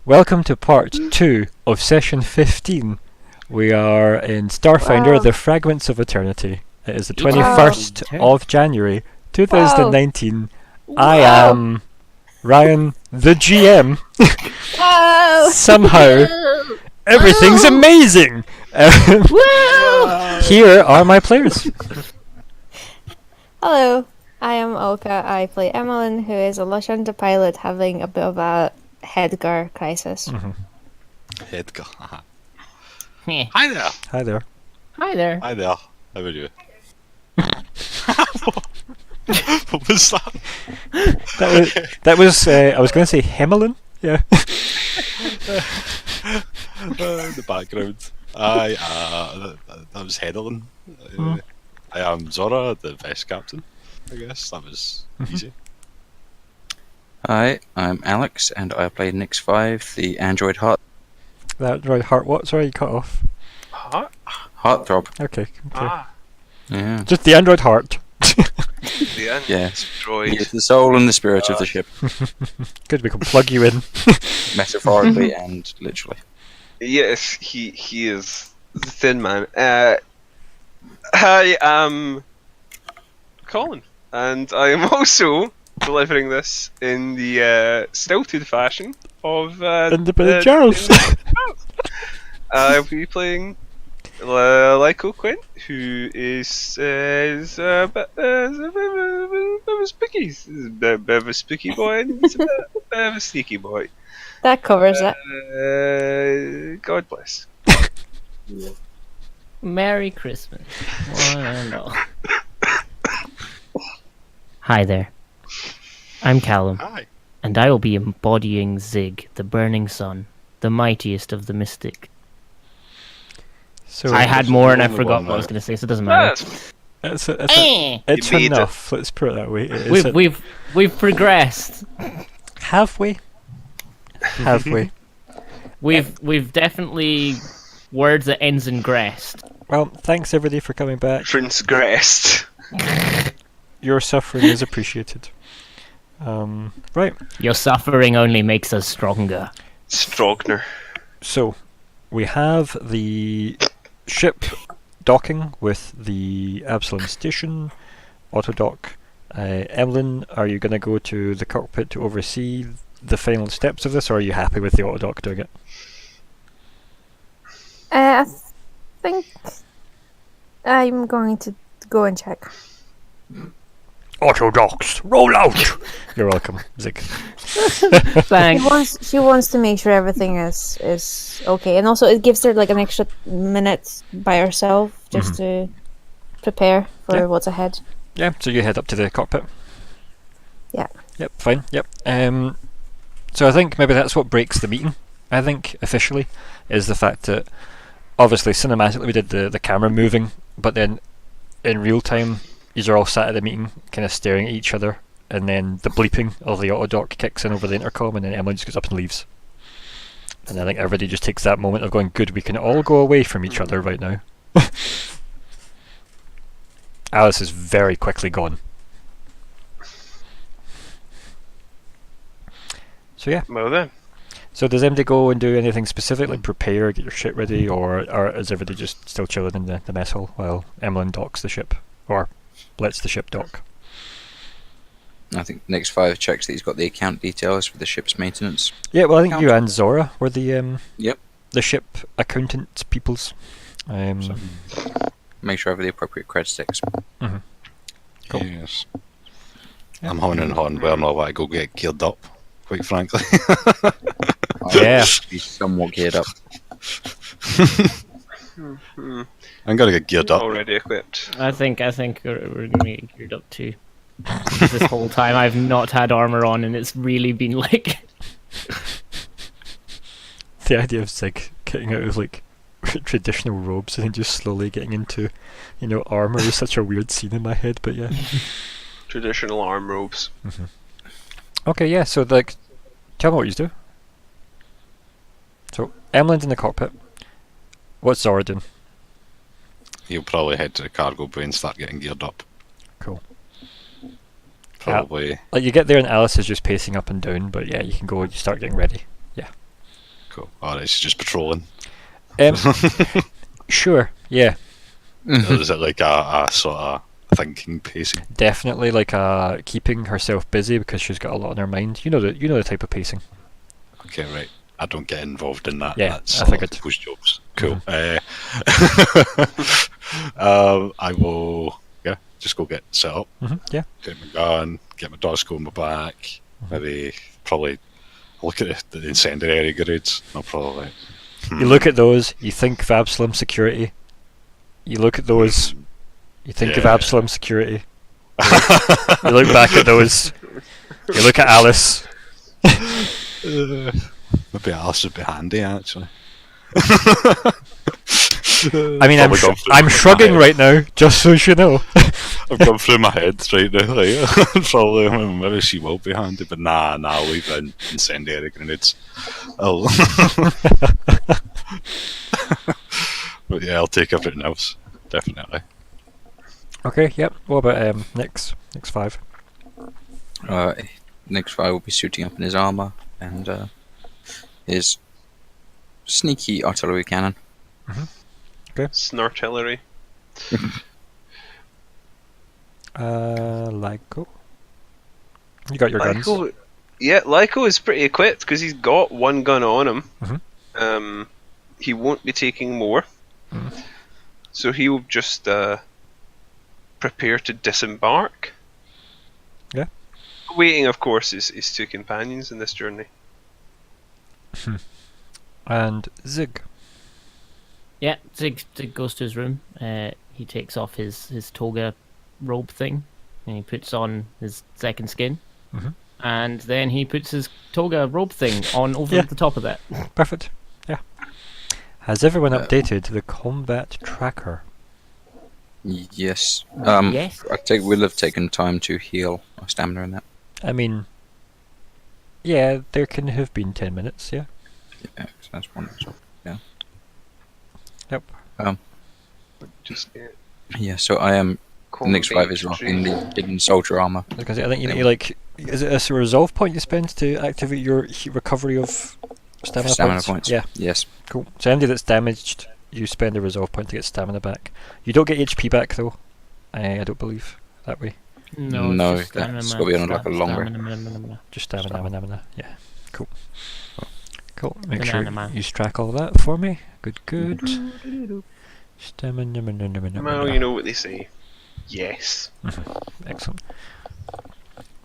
Welcome to part 2 of session 15. We are in StarFinder, Wow. the Fragments of Eternity. It is the Wow. 21st of January 2019. I Wow. am Ryan, the GM. Wow. Somehow, everything's amazing! Here are my players. Hello, I am Olka. I play Emmelyn, who is a Lushanta pilot having a bit of a Headgar crisis. Edgar. Hi there. Hi there. Hi there. Hi there. How are you? What was that? That was I was going to say Emmelyn. Yeah. The background. That was Emmelyn. I am Zora, the vice captain. I guess that was easy. Hi, I'm Alex, and I play Nix 5, the android That right, heart what? Sorry, you cut off. heartthrob. Okay. Yeah. Just the android heart. The Yes. android. He is the soul and the spirit of the ship, Good, we can plug you in. metaphorically and literally. Yes, he is the Thin Man. Hi, I'm Colin, and I am also delivering this in the stilted fashion of Independent Charles. I'll be playing Lyko Quint, who is a bit of a spooky. He's a bit of a spooky boy, and he's a bit of a sneaky boy. That covers it. God bless. Merry Christmas. One and all. Hi there. I'm Calum, Hi. and I will be embodying Zigg, the burning sun, the mightiest of the mystic. So I had more and I only forgot one what I was now. going to say, so it doesn't matter. it's You made it. enough. Let's put it that way. It is We've progressed. have we? Have we? We've definitely words that ends in grest. Well, thanks everybody for coming back. Transgressed. Your suffering is appreciated. Right. Your suffering only makes us stronger. Strogner. So we have the ship docking with the Absalom station auto dock. Emmelyn, are you going to go to the cockpit to oversee the final steps of this, or are you happy with the auto dock doing it? I think I'm going to go and check. Auto docks, roll out. You're welcome, Zigg. Thanks. She wants to make sure everything is okay, and also it gives her like an extra minute by herself just to prepare for Yeah. what's ahead. Yeah. So you head up to the cockpit. Yeah. Yep. Fine. Yep. So I think maybe that's what breaks the meeting. I think officially is the fact that obviously cinematically we did the camera moving, but then in real time you're all sat at the meeting kind of staring at each other, and then the bleeping of the auto dock kicks in over the intercom, and then Emily just goes up and leaves. And I think everybody just takes that moment of going, good, we can all go away from each other right now. Alice is very quickly gone. So yeah. Well then. So does MD go and do anything specific, like prepare, get your shit ready, or is everybody just still chilling in the mess hall while Emmelyn docks the ship, or lets the ship dock? I think Nix 5 checks that he's got the account details for the ship's maintenance. Yeah, well I think you and Zora were the Yep. the ship accountant peoples. Make sure I have the appropriate cred sticks. Cool. Yes. I'm humming and hawing where and all I go get geared up, quite frankly. Yeah. He's somewhat geared up. I'm gonna get geared up. Already equipped. I think we're going to get geared up too. This whole time I've not had armor on, and it's really been like The idea of Zigg getting out of like traditional robes and then just slowly getting into, armor is such a weird scene in my head, but yeah. Traditional arm robes. Okay, yeah, so like, tell me what you do. So, Emmelyn's in the cockpit. What's Zora doing? He'll probably head to the cargo bay and start getting geared up. Cool. Probably. Like, you get there and Alice is just pacing up and down, but yeah, you can go, you start getting ready. Yeah. Cool. Alright, she's just patrolling. Sure, yeah. Or is it like a sort of thinking pacing? Definitely like keeping herself busy because she's got a lot on her mind. You know the type of pacing. Okay, right. I don't get involved in that. Yeah, That's I figured. people's jobs. Cool. I will, just go get set up. Yeah. Get my gun, get my dosco in my back. Maybe, probably look at the incendiary grenades. I'll probably. You look at those, you think of Absalom security. You look at those, you think of Yeah. Absalom security. You look back at those, you look at Alice. Maybe Alice would be handy, actually. I mean, I'm shrugging right now, just so you know. I've gone through my head right now. Like, probably, maybe she will be handy, but nah, I'll leave the incendiary grenades. But yeah, I'll take everything else, definitely. Okay, yep. What about Nick's 5? Next 5 will be suiting up in his armor and his sneaky artillery cannon. Snortillery. Lyko. You got your guns. Lyko is pretty equipped because he's got one gun on him. Mhm. He won't be taking more, so he will just prepare to disembark. Yeah. Waiting, of course, his two companions in this journey. And Zigg. Yeah, Zigg goes to his room. He takes off his toga robe thing, and he puts on his second skin. And then he puts his toga robe thing on over the top of that. Perfect. Yeah. Has everyone updated the combat tracker? Yes. Yes. I think we'll have taken time to heal our stamina in that. I mean, yeah, there can have been 10 minutes, yeah. Yeah, so that's one. So, yeah. Yep. Just get Yeah, so I am. The next 5 is combat rocking the hidden soldier armor. Because I think you need, like, is it a resolve point you spend to activate your recovery of stamina points? Yeah, Yes. cool. So anybody that's damaged, you spend a resolve point to get stamina back. You don't get HP back though. I don't believe that way. No, it's just that's gotta be on, like, a longer- Just stamina. Yeah, cool. Cool. Make Banana sure man. you track all that for me. Good. Stamina. Well, you know what they say. Yes. Excellent.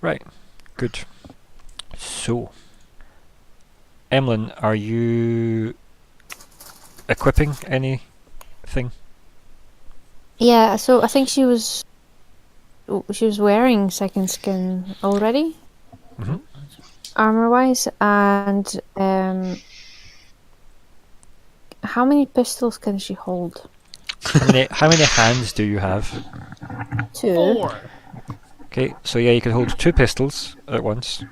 Right. Good. So, Emmelyn, are you equipping anything? Yeah, so I think she was wearing second skin already, armor wise, and how many pistols can she hold? How many hands do you have? 2. Okay, so yeah, you can hold 2 pistols at once.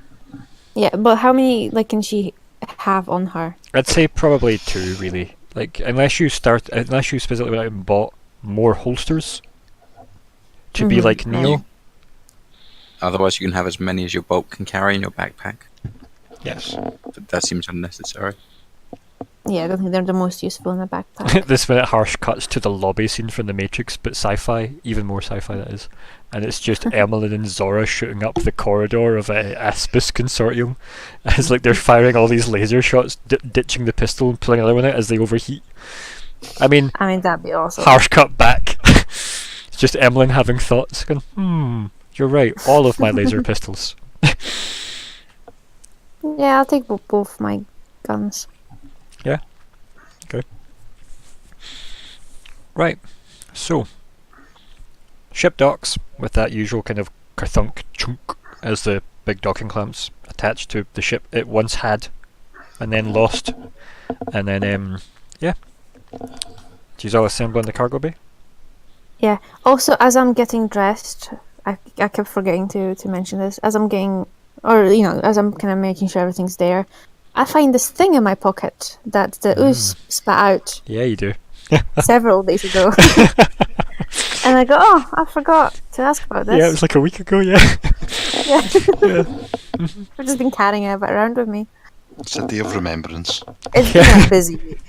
Yeah, but how many can she have on her? I'd say probably 2, really. Like, unless you specifically went out and bought more holsters to be like Neo. Otherwise, you can have as many as your bolt can carry in your backpack. Yes. But that seems unnecessary. Yeah, I don't think they're the most useful in a backpack. This minute harsh cuts to the lobby scene from The Matrix, but sci-fi, even more sci-fi that is. And it's just Emmelyn and Zora shooting up the corridor of Aspis Consortium. It's like they're firing all these laser shots, ditching the pistol and pulling another one out as they overheat. I mean, that'd be awesome. harsh cut back. It's just Emmelyn having thoughts, going, you're right, all of my laser pistols. Yeah, I'll take both my guns. Yeah. Okay. Right. So, ship docks with that usual kind of kerthunk chunk as the big docking clamps attached to the ship it once had, and then lost, and then she's all assembling the cargo bay. Yeah. Also, as I'm getting dressed, I kept forgetting to mention this. As I'm getting, as I'm kind of making sure everything's there, I find this thing in my pocket that the ooze spat out Yeah, you do. several days ago. And I go, oh, I forgot to ask about this. Yeah, it was like a week ago. Yeah. I've just been carrying it around with me. It's a day of remembrance. It's been a busy week.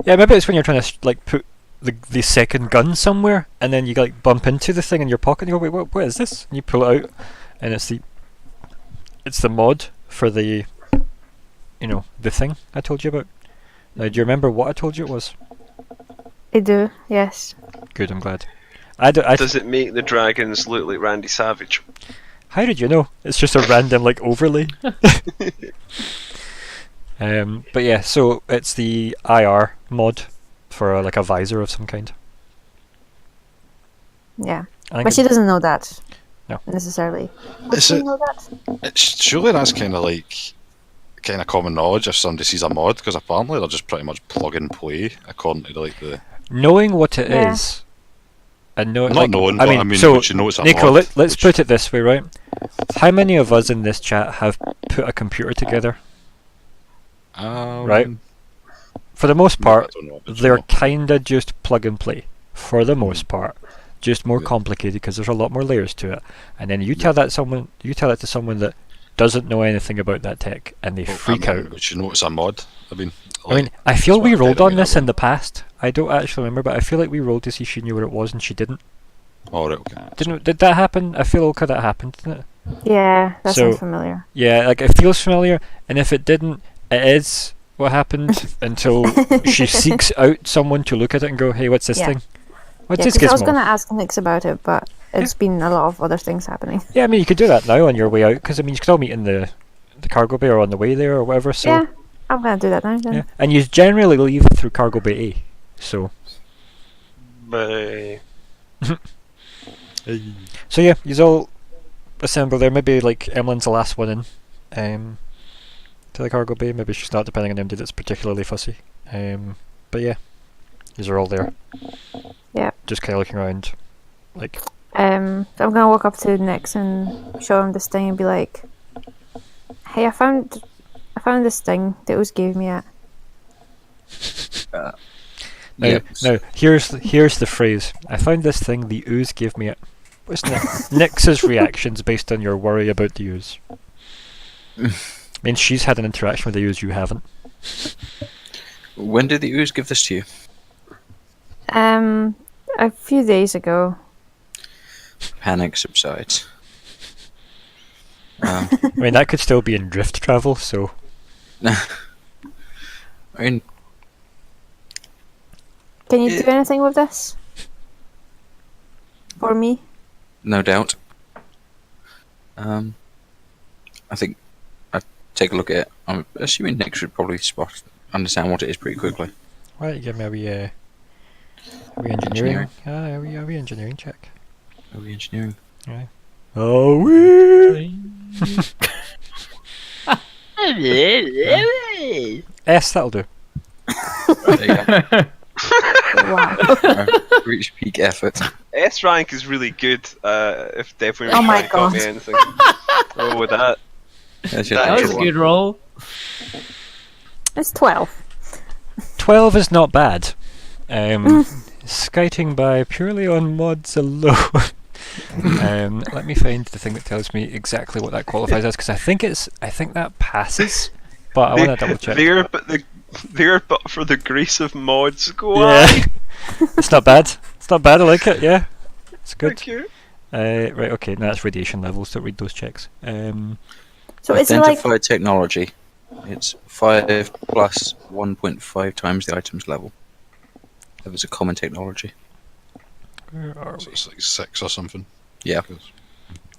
Yeah, maybe it's when you're trying to like put the second gun somewhere, and then you like bump into the thing in your pocket, and you go, wait, what is this? And you pull it out, and it's the mod for the thing I told you about. Now, do you remember what I told you it was? I do, yes. Good, I'm glad. Does it make the dragons look like Randy Savage? How did you know? It's just a random like overlay. But yeah, so it's the IR mod for like a visor of some kind. Yeah. I think But she doesn't know that. No. Necessarily. Does Is she it? know that? Surely that's kind of common knowledge if somebody sees a mod, because apparently they're just pretty much plug and play according to like the. knowing what it Yeah. is, and know Not like, knowing, I but mean, I mean, so would you know it's a Nico, mod? let's put it this way, right? How many of us in this chat have put a computer together? Right. For the most part, I don't know, but they're no. kinda just plug and play. For the most part, just more Yeah. complicated because there's a lot more layers to it. And then you tell that to someone that doesn't know anything about that tech, and they Well, freak I mean, out. Would you know it's a mod? I mean, I feel that's we what I rolled kinda on mean, this that in the past. I don't actually remember, but I feel like we rolled to see she knew what it was and she didn't. Oh, right, okay. Did that happen? I feel Olka that happened, didn't it? Yeah, that So- sounds familiar. Yeah, like it feels familiar, and if it didn't, it is what happened until she seeks out someone to look at it and go, "Hey, what's this Yeah. thing? What's Yeah, this 'cause I was gizmo?" going to ask Nix about it, but it's been a lot of other things happening. Yeah, I mean, you could do that now on your way out, because I mean, you could all meet in the cargo bay or on the way there or whatever. So Yeah, I'm going to do that now then. yeah, and you generally leave through cargo bay A. So But so yeah, you all assemble there. Maybe like Emmelyn's the last one in to the cargo bay. Maybe she's not, depending on anybody that's particularly fussy. But yeah, these are all there. Yeah. Just kind of looking around, like. So I'm going to walk up to Nix and show him this thing and be like, "Hey, I found this thing that Ooze gave me at." Now, here's the phrase. I found this thing the Ooze gave me it. What's Nix's reactions based on your worry about the Ooze? I mean, she's had an interaction with the Ooze, you haven't. When did the Ooze give this to you? A few days ago. Panic subsides. I mean, that could still be in drift travel, so. I mean, Can you do anything with this? For me? no doubt. I think I'd take a look at it. I'm assuming Nick should probably understand what it is pretty quickly. Why don't you give me a wee engineering? A wee engineering check. Are we engineering? Right. Oh, wee! S, that'll do. There you go. Wow. Reach peak effort. S rank is really good. If definitely Oh my got me God. anything. Oh, with that. That's your That That natural was a one. good roll. It's 12. 12 is not bad. Scouting by purely on mods alone. Let me find the thing that tells me exactly what that qualifies as, because I think that passes, but I want to double check. There, but for the grace of mods, go Yeah, on. it's not bad. It's not bad. I like it. Yeah, it's good. Thank you. Right. Okay. Now that's radiation levels. Don't read those checks. So is it like... Identify technology. It's 5 plus 1.5 times the item's level. If it's a common technology. Where are So we? it's like 6 or something. Yeah.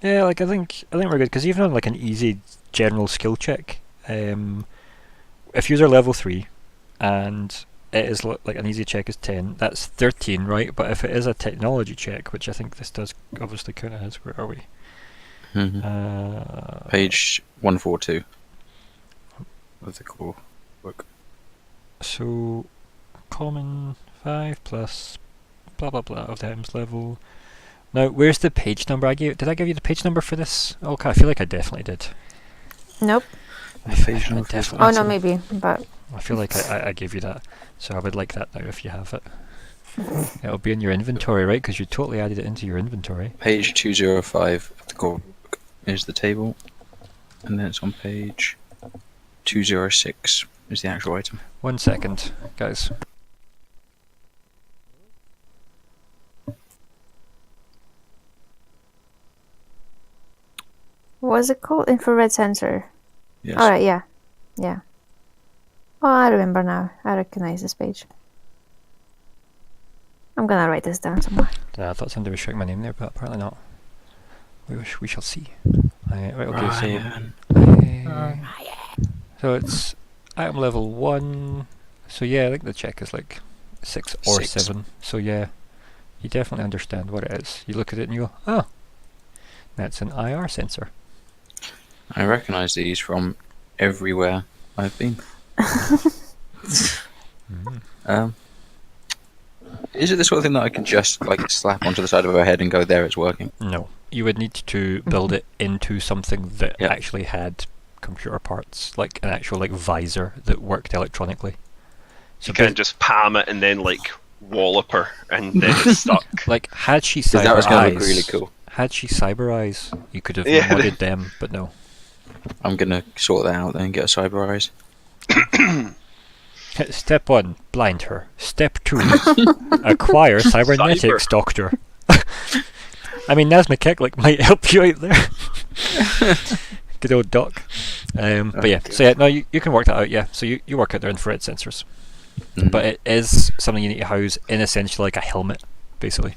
Yeah, like I think we're good, because even on like an easy general skill check, if you're level 3 and it is like an easy check is 10, that's 13, right? But if it is a technology check, which I think this does obviously count as, where are we? Page 142 of the core book. So common 5 plus blah blah blah of the items level. Now, where's the page number did I give you the page number for this? Okay, I feel like I definitely did. Nope. I feel Page like I number. definitely Oh, did. no, maybe. But I feel like I gave you that, so I would like that now if you have it. It'll be in your inventory, right? Because you totally added it into your inventory. Page 205 of the core book is the table. And then it's on page 206 is the actual item. 1 second, guys. What's it called? Infrared sensor. Yes. Alright, yeah. Yeah. Oh, I remember now. I recognize this page. I'm gonna write this down somewhere. Yeah, I thought somebody was shouting my name there, but apparently not. We shall see. Right, okay, so it's item level 1. So yeah, I think the check is like 6 or 6. 7. So yeah, you definitely understand what it is. You look at it and you go, oh, that's an IR sensor. I recognise these from everywhere I've been. Is it the sort of thing that I can just like slap onto the side of her head and go, there, it's working? No, you would need to build it into something that Yep. actually had computer parts, like an actual like visor that worked electronically. So You can't just palm it and then like wallop her and then it's stuck. like had she 'Cause cyber that was going to eyes, look really cool. had she cyber eyes, you could have Yeah. modded them, but no. I'm going to sort that out then and get a cyber eyes. Step 1, blind her. Step 2, acquire cybernetics, doctor. I mean, Nazmakek might help you out there. Good old doc. But yeah, so yeah, no, you can work that out, yeah. So you work out their infrared sensors. But it is something you need to house in essentially like a helmet, basically.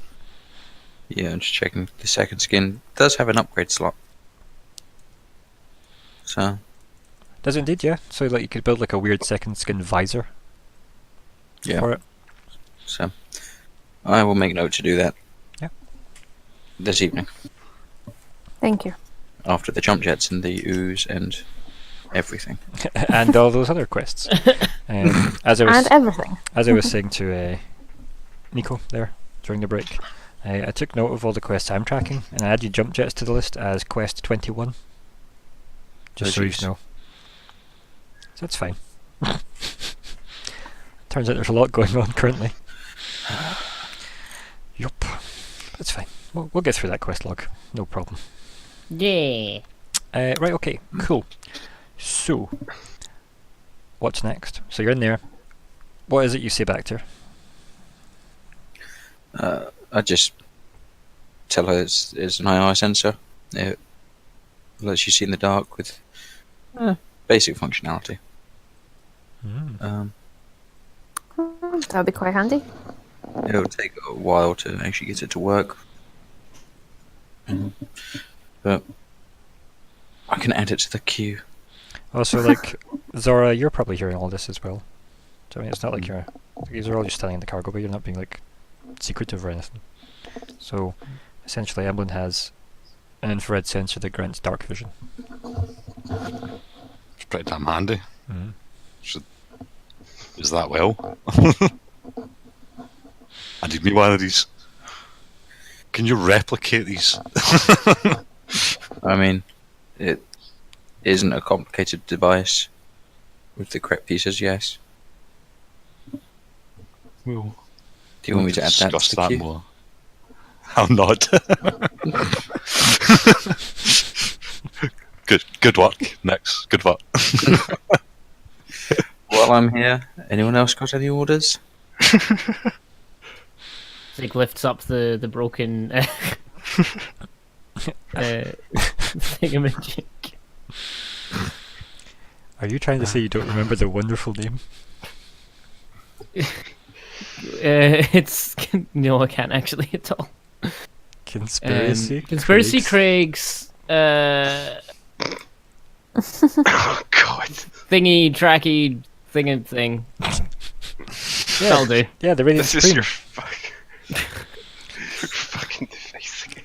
Yeah, I'm just checking. The second skin does have an upgrade slot. So, Does it indeed, yeah. So like you could build like a weird second skin visor yeah. for it. So, I will make note to do that. Yeah. This evening. Thank you. After the jump jets and the ooze and everything. And all those other quests. As I was And everything. As I was saying to Nico there during the break, I took note of all the quests I'm tracking and I added jump jets to the list as quest 21. Just so you jeez. know. So that's fine. Turns out there's a lot going on currently. Yup. That's fine. We'll get through that quest log. No problem. Yeah. Right, okay, cool. So, what's next? So you're in there. What is it you say back to her? I just tell her it's an IR sensor. It lets you see in the dark with basic functionality. That would be quite handy. It'll take a while to actually get it to work. But I can add it to the queue. Also, like, Zora, you're probably hearing all this as well. So, I mean, it's not like these are all just standing in the cargo bay, you're not being, like, secretive or anything. So, essentially, Emmelyn has an infrared sensor that grants dark vision. It's pretty damn handy. Mm-hmm. Is that well? I need me one of these. Can you replicate these? I mean, it isn't a complicated device with the correct pieces, yes. Well, Do you want me to add that discuss to the that queue? more. I'm not. Good work. Next. Good work. While I'm here, anyone else got any orders? Zigg lifts up the broken thingamajig. Are you trying to say you don't remember the wonderful name? It's no, I can't actually at all. Conspiracy Conspiracy Craigs. Craig's Oh god. thingy tracky thing. That'll do. Yeah, the Radiant This is Supreme. your fucking device again.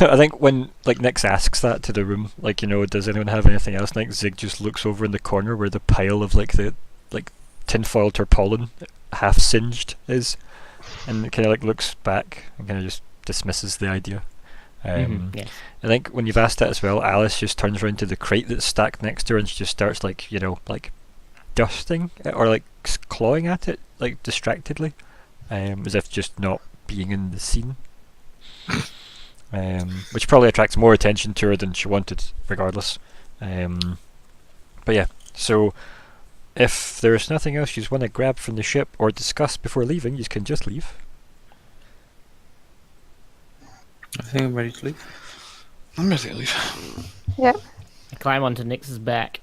I think when like Nix asks that to the room, like, you know, does anyone have anything else? Like Zigg just looks over in the corner where the pile of like the tinfoil tarpaulin half singed is, and kind of like looks back and kind of just dismisses the idea. Yes. I think when you've asked that as well, Alice just turns around to the crate that's stacked next to her and she just starts like, you know, like dusting it or like clawing at it like distractedly, as if just not being in the scene. which probably attracts more attention to her than she wanted, regardless. But yeah, so if there's nothing else you want to grab from the ship or discuss before leaving, you can just leave. I think I'm ready to leave. I'm ready to leave. Yeah. I climb onto Nyx's back.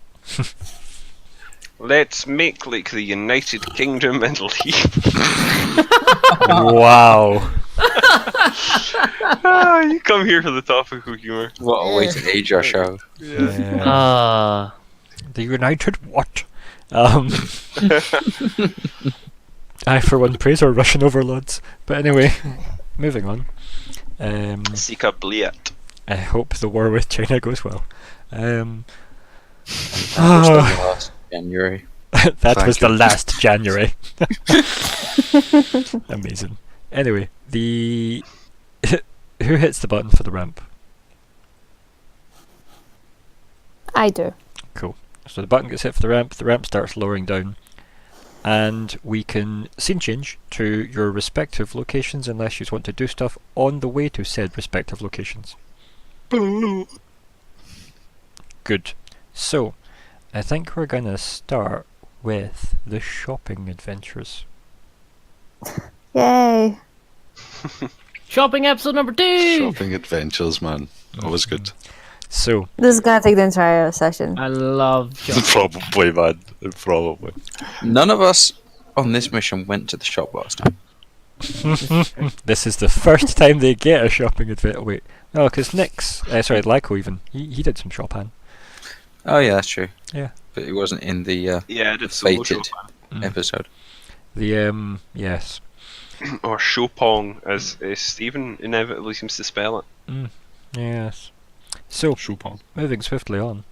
Let's make like the United Kingdom and leave. Wow. You come here for the topical humour. What a way to age our show. Yeah. The United what? I, for one, praise our Russian overlords. But anyway, moving on. Sika Bliat. I hope the war with China goes well. Last January. That was the you. last January. Amazing. Anyway, who hits the button for the ramp? I do. Cool. So the button gets hit for the ramp starts lowering down, and we can scene change to your respective locations unless you want to do stuff on the way to said respective locations. Good. So, I think we're gonna start with the shopping adventures. Yay. Shopping episode number 2! Shopping adventures, man. Always good. So, This is gonna take the entire session. I love shopping. Probably, man. Probably. None of us on this mission went to the shop last time. this is the first time they get a shopping adventure. Wait, no, because Lyko even, he did some shopping. Oh yeah, that's true. Yeah. But it wasn't in the Yeah, it's solo fated Chopin. episode. The, yes. Or Chopong, as Stephen inevitably seems to spell it. Yes. So, Chopin. moving swiftly on.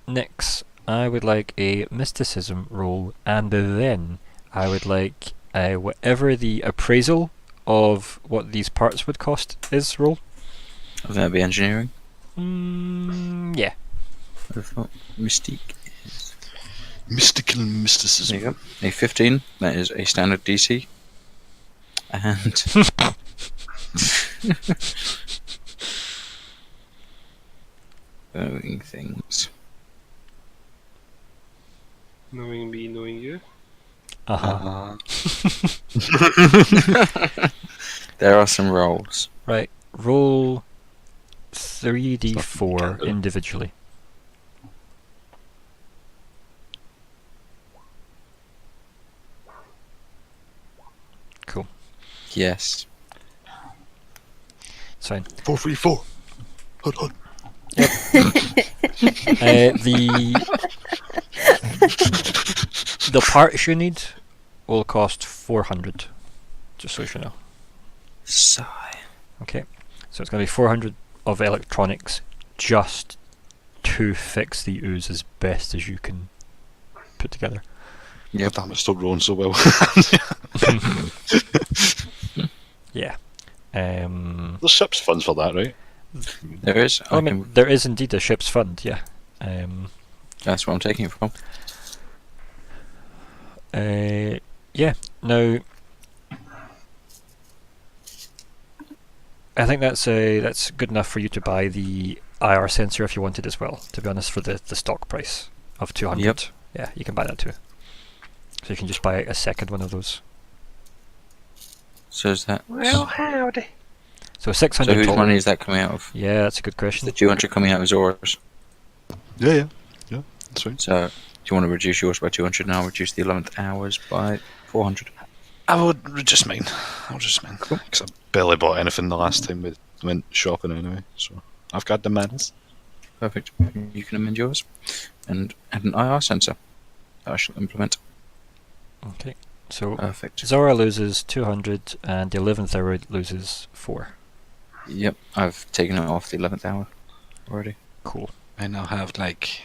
Next, I would like a mysticism roll, and then I would like whatever the appraisal of what these parts would cost is roll. I think that'd be engineering. Yeah. I thought Mystique. Mystical There mysticism. you go. A 15. That is a standard DC. And knowing things. Knowing me, knowing you. Uh-huh. There are some rolls. Right. Roll 3d4 individually. Cool. Yes. It's fine. 434. Hold on. The parts you need will cost 400, just so you know. Sigh. Okay, so it's going to be 400 of electronics just to fix the ooze as best as you can put together. Yeah, damn it, still rolling so well. Yeah. The ship's funds for that, right? There is. I mean, there is indeed a ship's fund, yeah. That's where I'm taking it from. Yeah, now I think that's good enough for you to buy the IR sensor if you wanted as well, to be honest, for the stock price of 200. Yep. Yeah, you can buy that too. So you can just buy a second one of those. So is that. Well, howdy. So 600 So whose total. money is that coming out of? Yeah, that's a good Is question. the 200 coming out of Zora's? Yeah. That's right. So do you want to reduce yours by 200 and I'll reduce the 11th hours by 400? I would reduce mine. I'll just mine. Because I barely bought anything the last time we went shopping anyway. So I've got the mans. Perfect. You can amend yours and add an IR sensor that I shall implement. Okay, so Perfect. Zora loses 200 and the 11th hour loses 4. Yep, I've taken it off the 11th hour already. Cool. I now have like.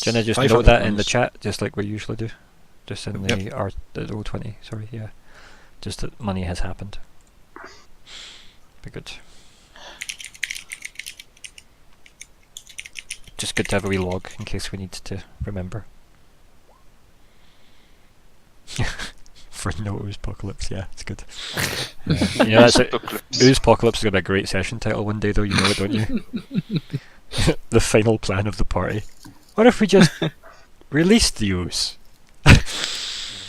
Do you want to just 500 note that in the ones. chat, just like we usually do? Just in Yep. the O20, sorry, yeah. Just that money has happened. Be good. Just good to have a wee log in case we need to remember. For no Ooze-pocalypse, yeah, it's good. You know, that's it. Ooze-pocalypse is going to be a great session title one day, though, you know it, don't you? The final plan of the party. What if we just released the ooze?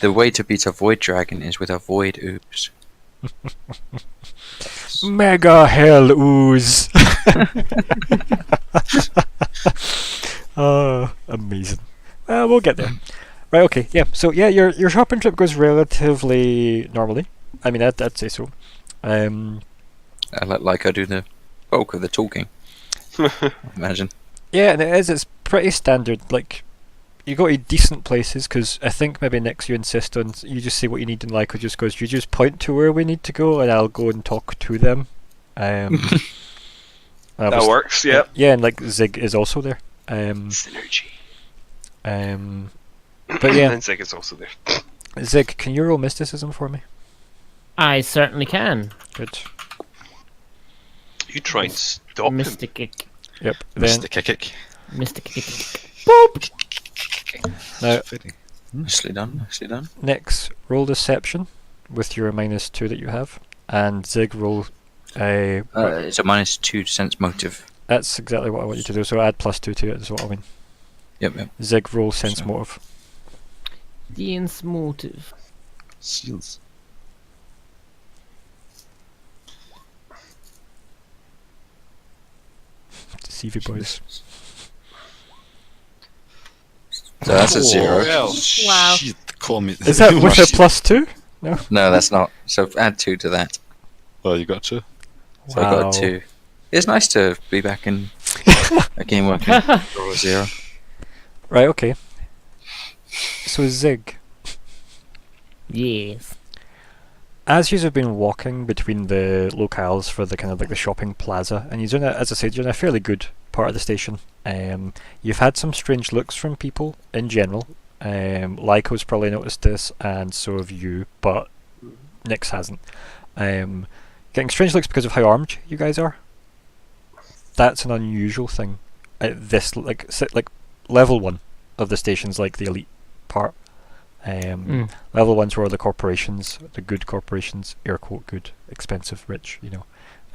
The way to beat a void dragon is with a void ooze. Mega hell ooze! Oh, amazing. We'll get there. Right, okay, yeah. So yeah, your shopping trip goes relatively normally. I mean, I'd say so. I let Lyko do the bulk of the talking. Imagine. Yeah, and it is. It's pretty standard. Like, you go to decent places, because I think maybe next you insist on you just say what you need, and Lyko just goes, you just point to where we need to go, and I'll go and talk to them. That works, yep. Yeah, and like Zigg is also there. Synergy. But yeah, And Zigg is also there. Zigg, can you roll mysticism for me? I certainly can. Good. You try and stop him. Mystic. Yep. Then Mr. Kick. now, Nicely done, nicely done. Nyx, roll deception with your -2 that you have, and Zigg roll a. It's a -2 sense motive. That's exactly what I want you to do. So add +2 to it is what I mean. Yep. Zigg roll sense motive. Dean's motive. Seals. Deceive you boys. So that's a 0. Well, Wow. shit, call me. Is that with a +2? No. No, that's not. So add 2 to that. Oh, you got to. So I got a 2. It's nice to be back in a game where I can roll a 0. Right. Okay. So Zigg, Yes. as you have been walking between the locales for the kind of like the shopping plaza, and you're in a, as I said, you're in a fairly good part of the station. You've had some strange looks from people in general. Lyko's probably noticed this, and so have you, but Nyx hasn't. Getting strange looks because of how armed you guys are. That's an unusual thing. This like level 1 of the station's like the elite part. Level 1's where the corporations, the good corporations, air quote good, expensive, rich,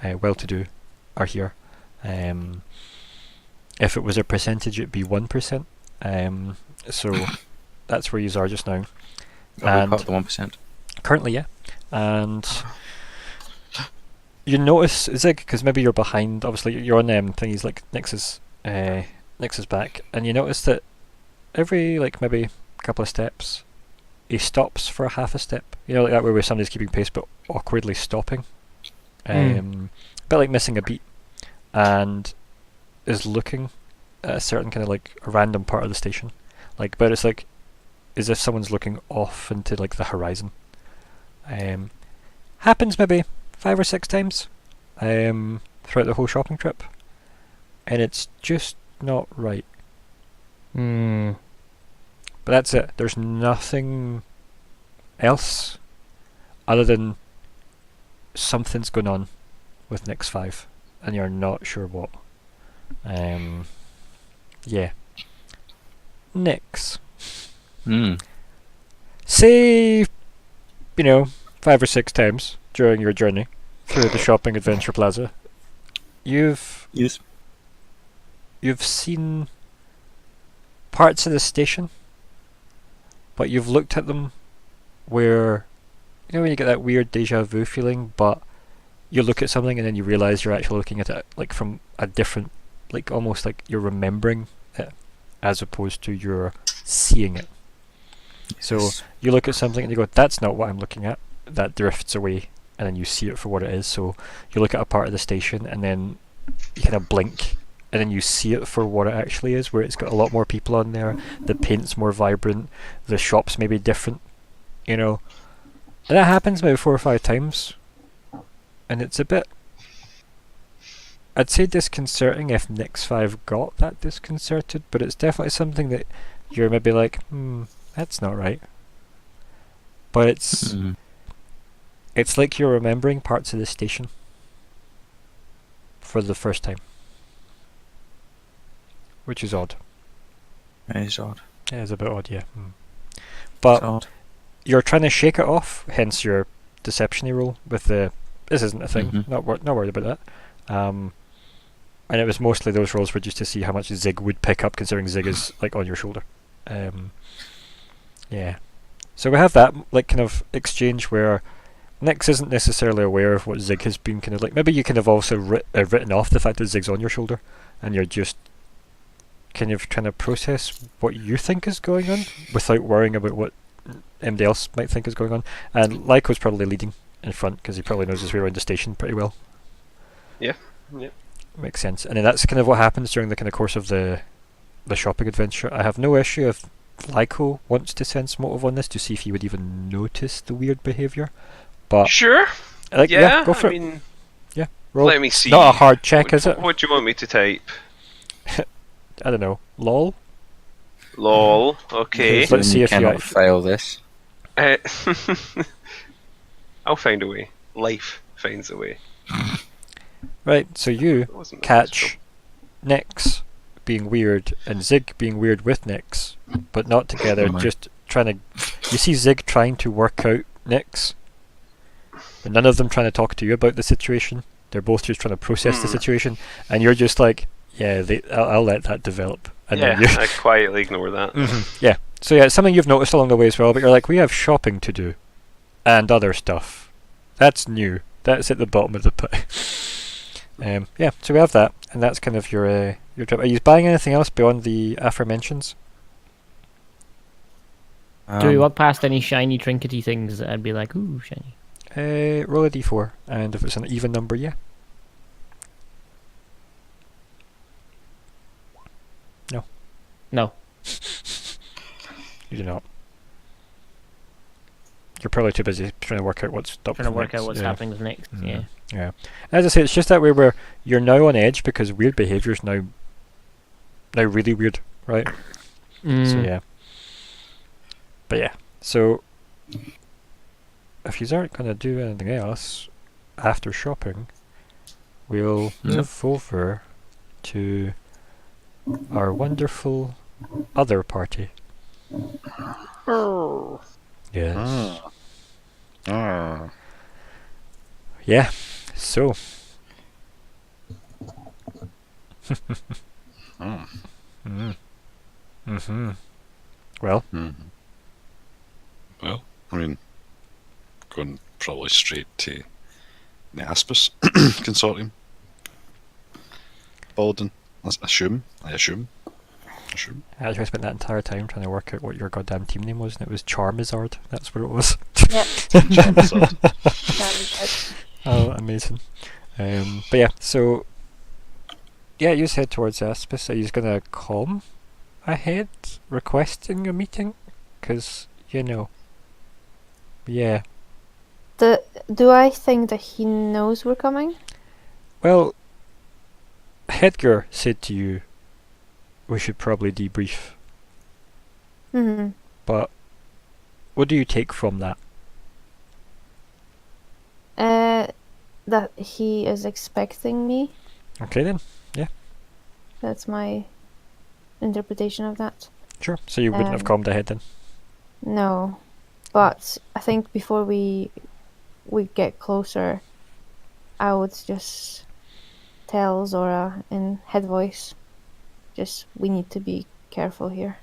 well-to-do, are here. If it was a percentage, it'd be 1%. So that's where you are just now. And part of the 1%. Currently, yeah. And you notice Zigg, because maybe you're behind. Obviously, you're on thingies like Nyx's back, and you notice that every like maybe couple of steps, he stops for half a step. You know, like that where somebody's keeping pace but awkwardly stopping. A bit like missing a beat, and is looking at a certain kind of like a random part of the station, like, but it's like as if someone's looking off into like the horizon. Happens maybe 5 or 6 times throughout the whole shopping trip, and it's just not right. But that's it. There's nothing else other than something's going on with Nyx 5, and you're not sure what. Yeah. Nyx. Say, 5 or 6 times during your journey through the shopping adventure plaza, you've seen parts of the station, but you've looked at them where, when you get that weird deja vu feeling, but you look at something and then you realise you're actually looking at it like from a different, like almost like you're remembering it as opposed to you're seeing it. So you look at something and you go, that's not what I'm looking at. That drifts away, and then you see it for what it is. So you look at a part of the station and then you kind of blink, and then you see it for what it actually is, where it's got a lot more people on there, the paint's more vibrant, the shops may be different, and that happens maybe 4 or 5 times, and it's a bit, I'd say disconcerting if Nyx 5 got that disconcerted, but it's definitely something that you're maybe like, that's not right. But it's like you're remembering parts of the station for the first time. Which is odd. It is odd. It is a bit odd, yeah. But It's odd. you're trying to shake it off, hence your deception-y roll with the this isn't a thing. Mhm. Not worried about that. And it was mostly those rolls were just to see how much Zigg would pick up, considering Zigg is like on your shoulder. Yeah. So we have that like kind of exchange where Nyx isn't necessarily aware of what Zigg has been kind of like. Maybe you kind of also written off the fact that Zigg's on your shoulder, and you're just kind of trying to process what you think is going on without worrying about what anybody else might think is going on. And Lyko's probably leading in front because he probably knows his way around the station pretty well. Yeah. Makes sense. And then that's kind of what happens during the kind of course of the shopping adventure. I have no issue if Lyko wants to sense motive on this to see if he would even notice the weird behaviour. But Sure. go for it. mean, Roll. let me see. Not a hard check, is it? What do you want me to type? I don't know. Lol. Lol. Okay. Let's see you if you cannot actually- fail this. Uh, I'll find a way. Life finds a way. Right, so you It wasn't that catch Nyx being weird and Zigg being weird with Nyx, but not together, Oh my. just trying to... You see Zigg trying to work out Nyx, but none of them trying to talk to you about the situation. They're both just trying to process the situation, and you're just like, yeah, I'll let that develop. And yeah, then you... I quietly ignore that. Yeah, so yeah, it's something you've noticed along the way as well, but you're like, we have shopping to do, and other stuff. That's new. That's at the bottom of the pit. Yeah, so we have that, and that's kind of your trip. Are you buying anything else beyond the aforementions? Do we walk past any shiny trinkety things that I'd be like, ooh, shiny? Roll a d4, and if it's an even number, yeah. No. You do not. You're probably too busy trying to work out what's up. Trying to with work out next, what's yeah. happening with next. Mhm. Yeah. Yeah. As I say, it's just that way where you're now on edge because weird behaviour is now really weird, right? So Mm. yeah. But yeah, so if you aren't going to do anything else after shopping, we'll move over to our wonderful other party. Yes. Yeah, so. Well, Well, I mean, going probably straight to the Aspis Consortium. Baldwin, I assume. I actually spent that entire time trying to work out what your goddamn team name was, and it was Charmizard. That's what it was. Yep. Oh, amazing. But yeah, so yeah, you just head towards Aspis. Are you just gonna come ahead requesting a meeting? Because, you know. Yeah. Do I think that he knows we're coming? Well, Hedgar said to you we should probably debrief. Hmm. But what do you take from that? That he is expecting me. Okay then. That's my interpretation of that. Sure. So you wouldn't have calmed ahead then? No, but I think before we get closer, I would just tell Zora in head voice, just we need to be careful here.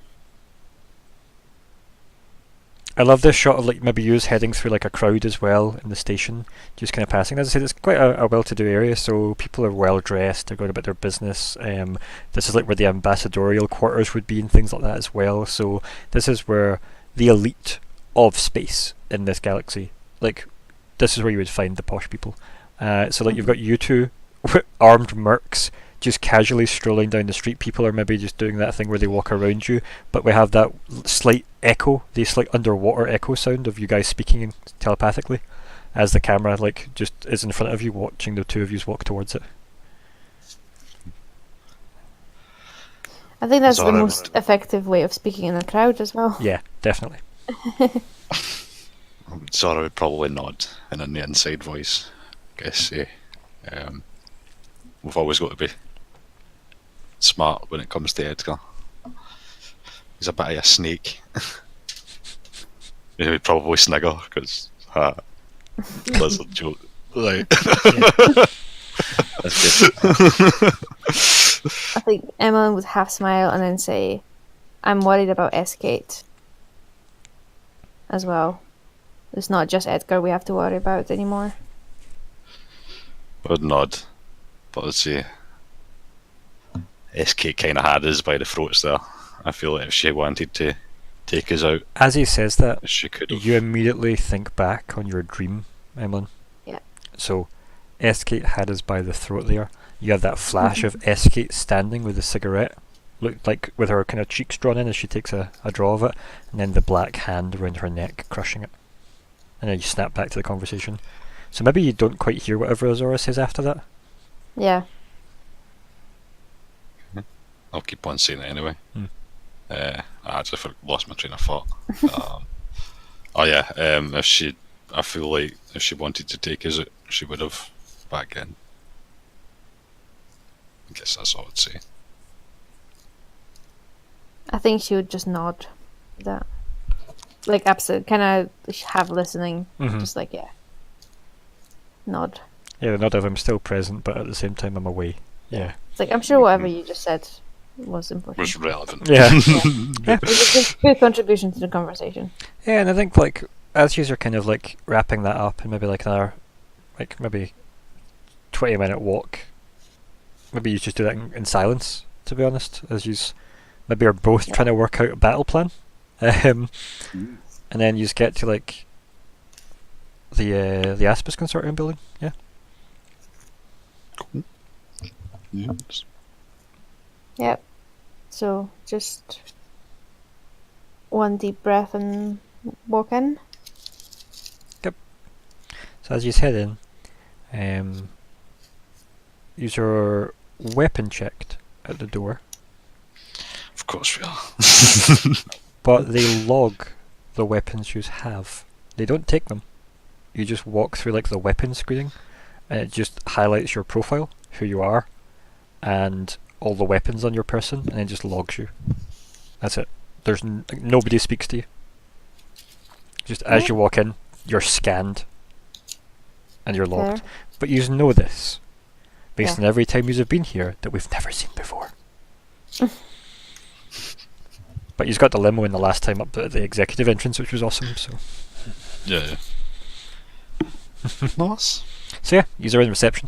I love this shot of like maybe you heading through like a crowd as well in the station, just kind of passing. As I said, it's quite a well-to-do area, so people are well dressed. They're going about their business. This is like where the ambassadorial quarters would be and things like that as well. So this is where the elite of space in this galaxy, like this is where you would find the posh people. So like you've got you two armed mercs just casually strolling down the street. People are maybe just doing that thing where they walk around you, but we have that slight echo, the slight underwater echo sound of you guys speaking telepathically as the camera like just is in front of you watching the two of you walk towards it. I think that's the Zora- most effective way of speaking in a crowd as well. Yeah, definitely. Zora would probably nod and in the inside voice, guess we've always got to be smart when it comes to Edgar. He's a bit of a snake. He'd probably snigger because lizard joke. Like, That's good. I think Emmelyn would half smile and then say, I'm worried about S-Kate as well. It's not just Edgar we have to worry about anymore. I would nod, but I'd say SK kind of had us by the throats there. I feel like if she wanted to take us out, As he says that, she could have. you immediately think back on your dream, Emmelyn. Yeah. So, S-Kate had us by the throat there. You have that flash of S-Kate standing with a cigarette, looked like with her kind of cheeks drawn in as she takes a draw of it, and then the black hand around her neck crushing it. And then you snap back to the conversation. So maybe you don't quite hear whatever Zora says after that. Yeah. I'll keep on saying it anyway. Hmm. I actually lost my train of thought. Oh yeah, I feel like if she wanted to take us out, she would have back in. I guess that's all I'd say. I think she would just nod. That. Like, absolutely. Kind of have listening. Mhm. Just like, yeah. Nod. Yeah, the nod of I'm still present, but at the same time I'm away. Yeah. It's like, I'm sure whatever you just said was important. Was relevant. Yeah. It was a good contribution to the conversation. Yeah, and I think like as you are kind of like wrapping that up and maybe like another like maybe 20-minute walk, maybe you just do that in silence, to be honest, as you maybe are both trying to work out a battle plan. And then you just get to like the Aspis Consortium building, yeah. Yes. Yep. So, just one deep breath and walk in. So as you head in, use your weapon checked at the door, Of course we are. but they log the weapons you have. They don't take them. You just walk through like the weapon screening, and it just highlights your profile, who you are, and all the weapons on your person, and then just logs you. That's it. There's nobody speaks to you. Just as you walk in, you're scanned, and you're logged. Fair. But you know this, based Yeah. on every time you've been here, that we've never seen before. But you've got the limo in the last time up at the executive entrance, which was awesome. So Yeah. Nice. So yeah, you're in reception.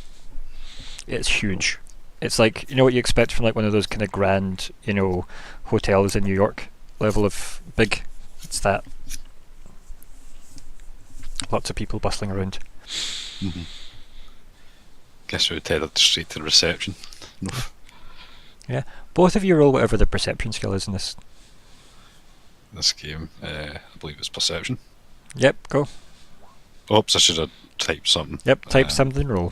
It's huge. It's like, you know what you expect from like one of those kind of grand, you know, hotels in New York level of big. It's that. Lots of people bustling around. Mm-hmm. Guess we would head straight to the reception. Both of you roll whatever the perception skill is in this. This game, I believe it's perception. Yep, go. Oops, I should have typed something. Yep, type something, roll.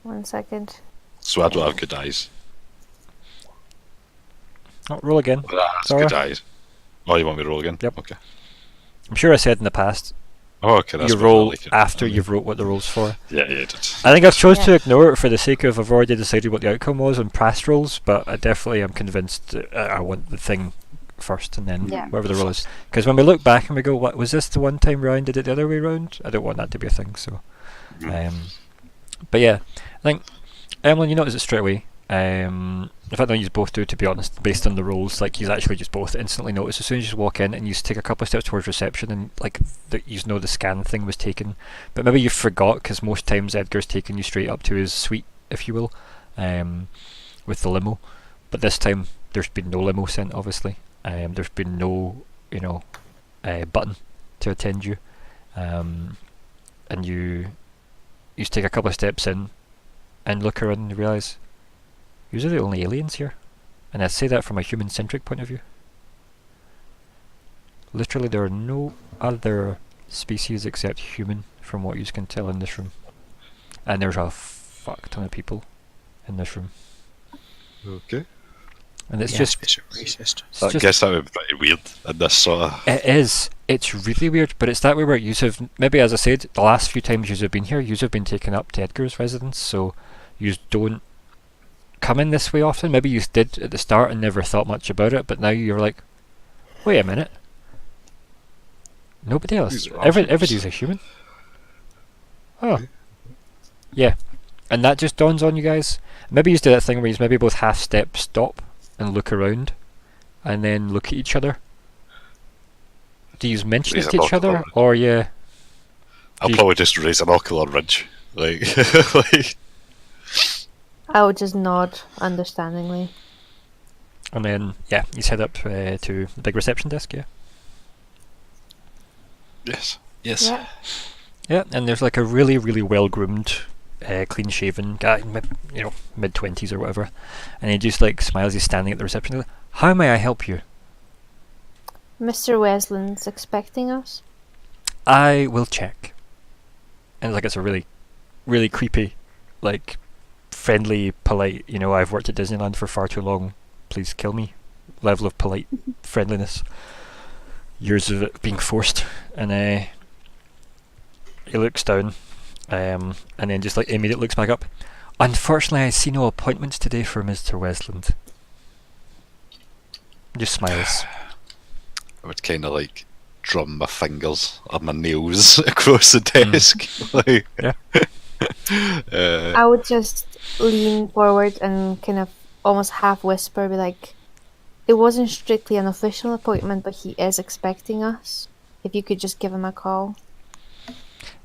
One second. So I don't have good eyes. Oh, roll again. But that's Zora? good eyes. Oh, you want me to roll again? Yep. Okay. I'm sure I said in the past, Oh, okay. That's you better, I roll like it. after I like you've wrote what the roll's for. Yeah, you did. I think I've chose to Yeah. ignore it for the sake of I've already decided what the outcome was on past rolls, but I definitely am convinced that I want the thing first and then Yeah. whatever the roll is. Because when we look back and we go, "What was this the one time round? Did it the other way round?" I don't want that to be a thing. So, but yeah, I think Emmelyn, you notice it straight away. In fact, no, you both do, to be honest, based on the rolls. Like, you actually just both instantly notice as soon as you just walk in and you take a couple of steps towards reception and, like, you know the scan thing was taken. But maybe you forgot, because most times Edgar's taken you straight up to his suite, if you will, with the limo. But this time, there's been no limo sent, obviously. There's been no, button to attend you. And you just take a couple of steps in and look around and realise you're the only aliens here. And I say that from a human-centric point of view. Literally, there are no other species except human, from what you can tell in this room. And there's a fuck ton of people in this room. Okay. And it's Yeah. just It's racist. it's I just- guess that would be pretty weird in this sort of. it is. It's really weird, but it's that way where you have maybe, as I said, the last few times you have been here, you have been taken up to Edgar's residence, so you don't come in this way often. Maybe you did at the start and never thought much about it, but now you're like, wait a minute, nobody else. These are options. Everybody's a human. Oh, yeah, and that just dawns on you guys. Maybe you do that thing where you maybe both half step stop and look around, and then look at each other. Do you mention Raise it a to each other, binocular. or yeah? I'll Do you- probably just raise an ocular ridge. Like, like I would just nod understandingly. And then yeah, you head up to the big reception desk. Yeah, yes, yes. Yeah. yeah, and there's like a really really well groomed, clean shaven guy, mid-20s or whatever, and he just like smiles. He's standing at the reception. He's like, how may I help you? Mr. Wesland's expecting us. I will check. And it's a really, really creepy, like, friendly, polite, I've worked at Disneyland for far too long, please kill me level of polite friendliness. Years of it being forced. And he looks down, and then just like immediately looks back up. Unfortunately, I see no appointments today for Mr. Westland. Just smiles. I would kind of like drum my fingers or my nails across the desk. Like, Yeah. I would just lean forward and kind of almost half whisper, be like, it wasn't strictly an official appointment, but he is expecting us. If you could just give him a call.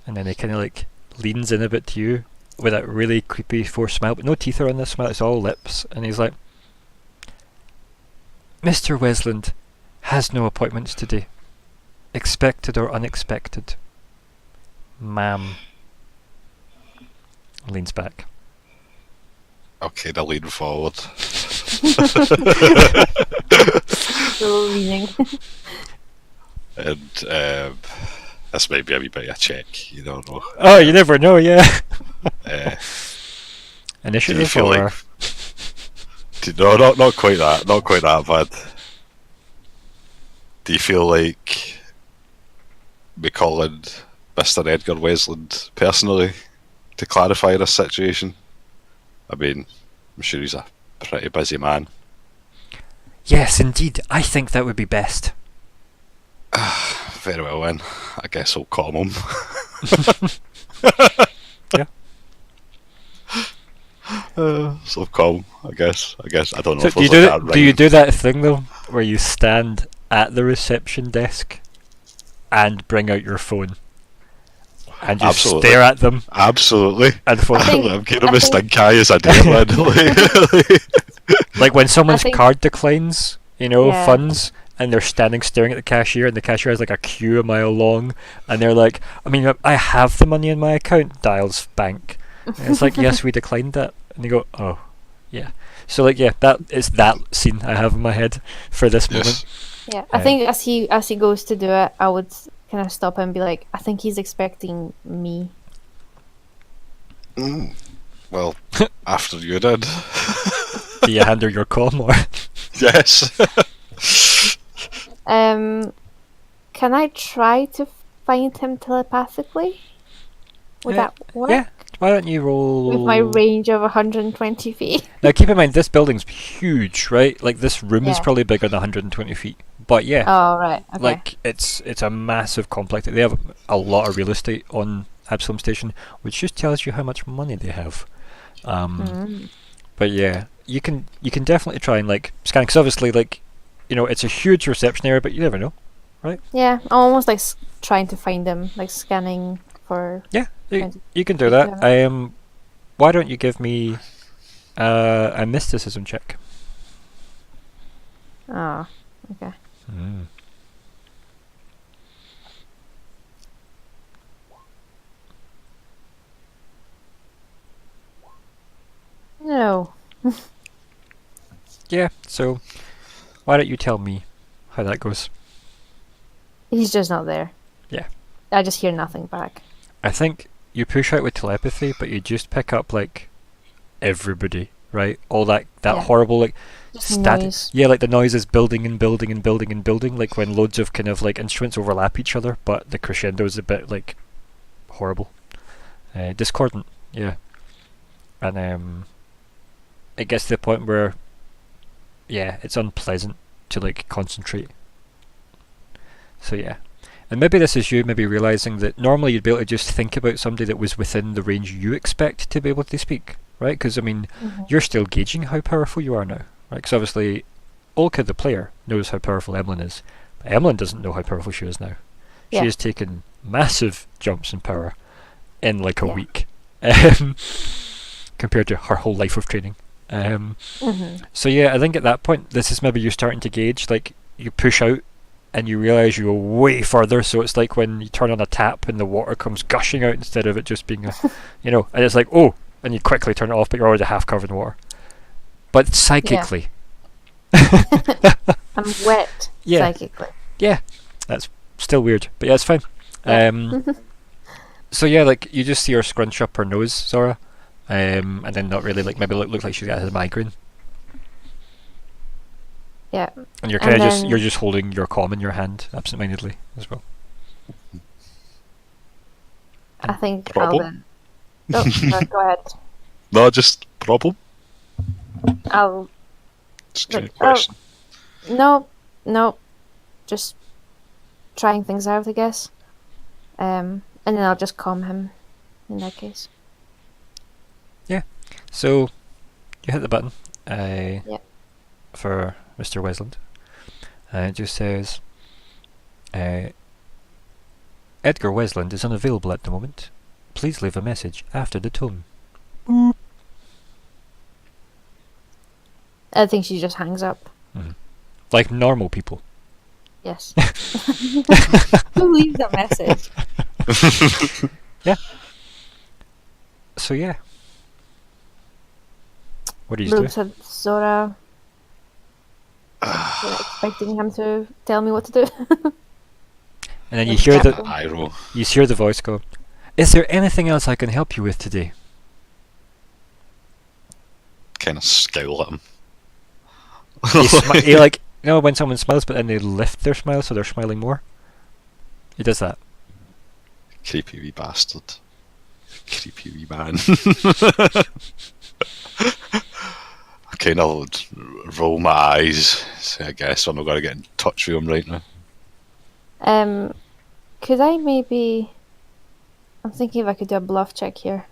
And then he kind of like leans in a bit to you with that really creepy forced smile, but no teeth are on this smile, it's all lips. And he's like, Mr. Wesland has no appointments today. Expected or unexpected. Ma'am. Leans back. I'll kind of lean forward. Still leaning. And this might be a wee bit of a check, you don't know. Oh, you never know, yeah. Do you Initiative feel or... like... No, not quite that. Not quite that bad. Do you feel like me calling Mr. Edgar Wesland personally to clarify this situation? I mean, I'm sure he's a pretty busy man. Yes, indeed. I think that would be best. Very well then. I guess I'll call him. Yeah. So calm, I guess. I don't know So if do you there's do like that? Do you do that thing though, where you stand at the reception desk and bring out your phone and just Absolutely. stare at them Absolutely. and phone? I'm kind of I a think- stink eye as I do it. Like when someone's think- card declines, Yeah. funds, and they're standing staring at the cashier, and the cashier has like a queue a mile long, and they're like, I have the money in my account, dials bank. And it's like, yes, we declined that. And you go, oh, yeah. So like, yeah, that is that scene I have in my head for this moment. Yes. Yeah, I think as he goes to do it, I would kind of stop him and be like, I think he's expecting me. Well, after you did. Do you hand her your com or? Yes. Can I try to find him telepathically? Would Yeah, that work? Yeah. Why don't you roll? With my range of 120 feet. Now keep in mind this building's huge, right? Like this room is Yeah. probably bigger than 120 feet. But yeah, Oh, right. Okay. like it's a massive complex. They have a lot of real estate on Absalom Station, which just tells you how much money they have. But yeah, you can definitely try and like scan, because obviously like it's a huge reception area, but you never know. Yeah, I'm almost like trying to find him, like scanning for. Yeah, Kind of you can do that. Why don't you give me a mysticism check? Oh, okay. No. Yeah, so why don't you tell me how that goes? He's just not there. Yeah. I just hear nothing back. I think you push out with telepathy, but you just pick up like everybody, right? All that Yeah. horrible like Just noise. Yeah, like the noise is building and building and building and building, like when loads of kind of like instruments overlap each other, but the crescendo is a bit like horrible, discordant. Yeah, and it gets to the point where, yeah, it's unpleasant to like concentrate. So yeah, and maybe this is you maybe realizing that normally you'd be able to just think about somebody that was within the range you expect to be able to speak, right? Because I mean, you're still gauging how powerful you are now. Right, because obviously, Olka the player knows how powerful Emmelyn is, but Emmelyn doesn't know how powerful she is now. Yeah. She has taken massive jumps in power in like a Yeah. week, compared to her whole life of training. So yeah, I think at that point, this is maybe you starting to gauge, like you push out and you realise you go way further. So it's like when you turn on a tap and the water comes gushing out instead of it just being a, and it's like, oh, and you quickly turn it off, but you're already half covered in water. But psychically. I'm wet psychically. Yeah, that's still weird, but yeah, it's fine. So yeah, like you just see her scrunch up her nose, Zora, and then not really, like maybe look like she's got a migraine. Yeah. And you're kind of you're just holding your comm in your hand absentmindedly as well. I think Problem? I'll then. No, go ahead. No, just problem. I'll. Just a Look, question. No, just trying things out, I guess. And then I'll just calm him. In that case. So you hit the button for Mr. Wesland. It just says Edgar Wesland is unavailable at the moment. Please leave a message after the tone. I think she just hangs up. Like normal people. Yes. Who leaves a message? So yeah. What do you do? Looks at Zora. Expecting him to tell me what to do. And then you hear the Eye roll. you hear the voice go, "Is there anything else I can help you with today?" Kind of scowl at him. He like, when someone smiles but then they lift their smile so they're smiling more. He does that. Creepy wee bastard. Creepy wee man. I kind of roll my eyes. So I guess I'm not going to get in touch with him right now. Could I maybe? I'm thinking if I could do a bluff check here,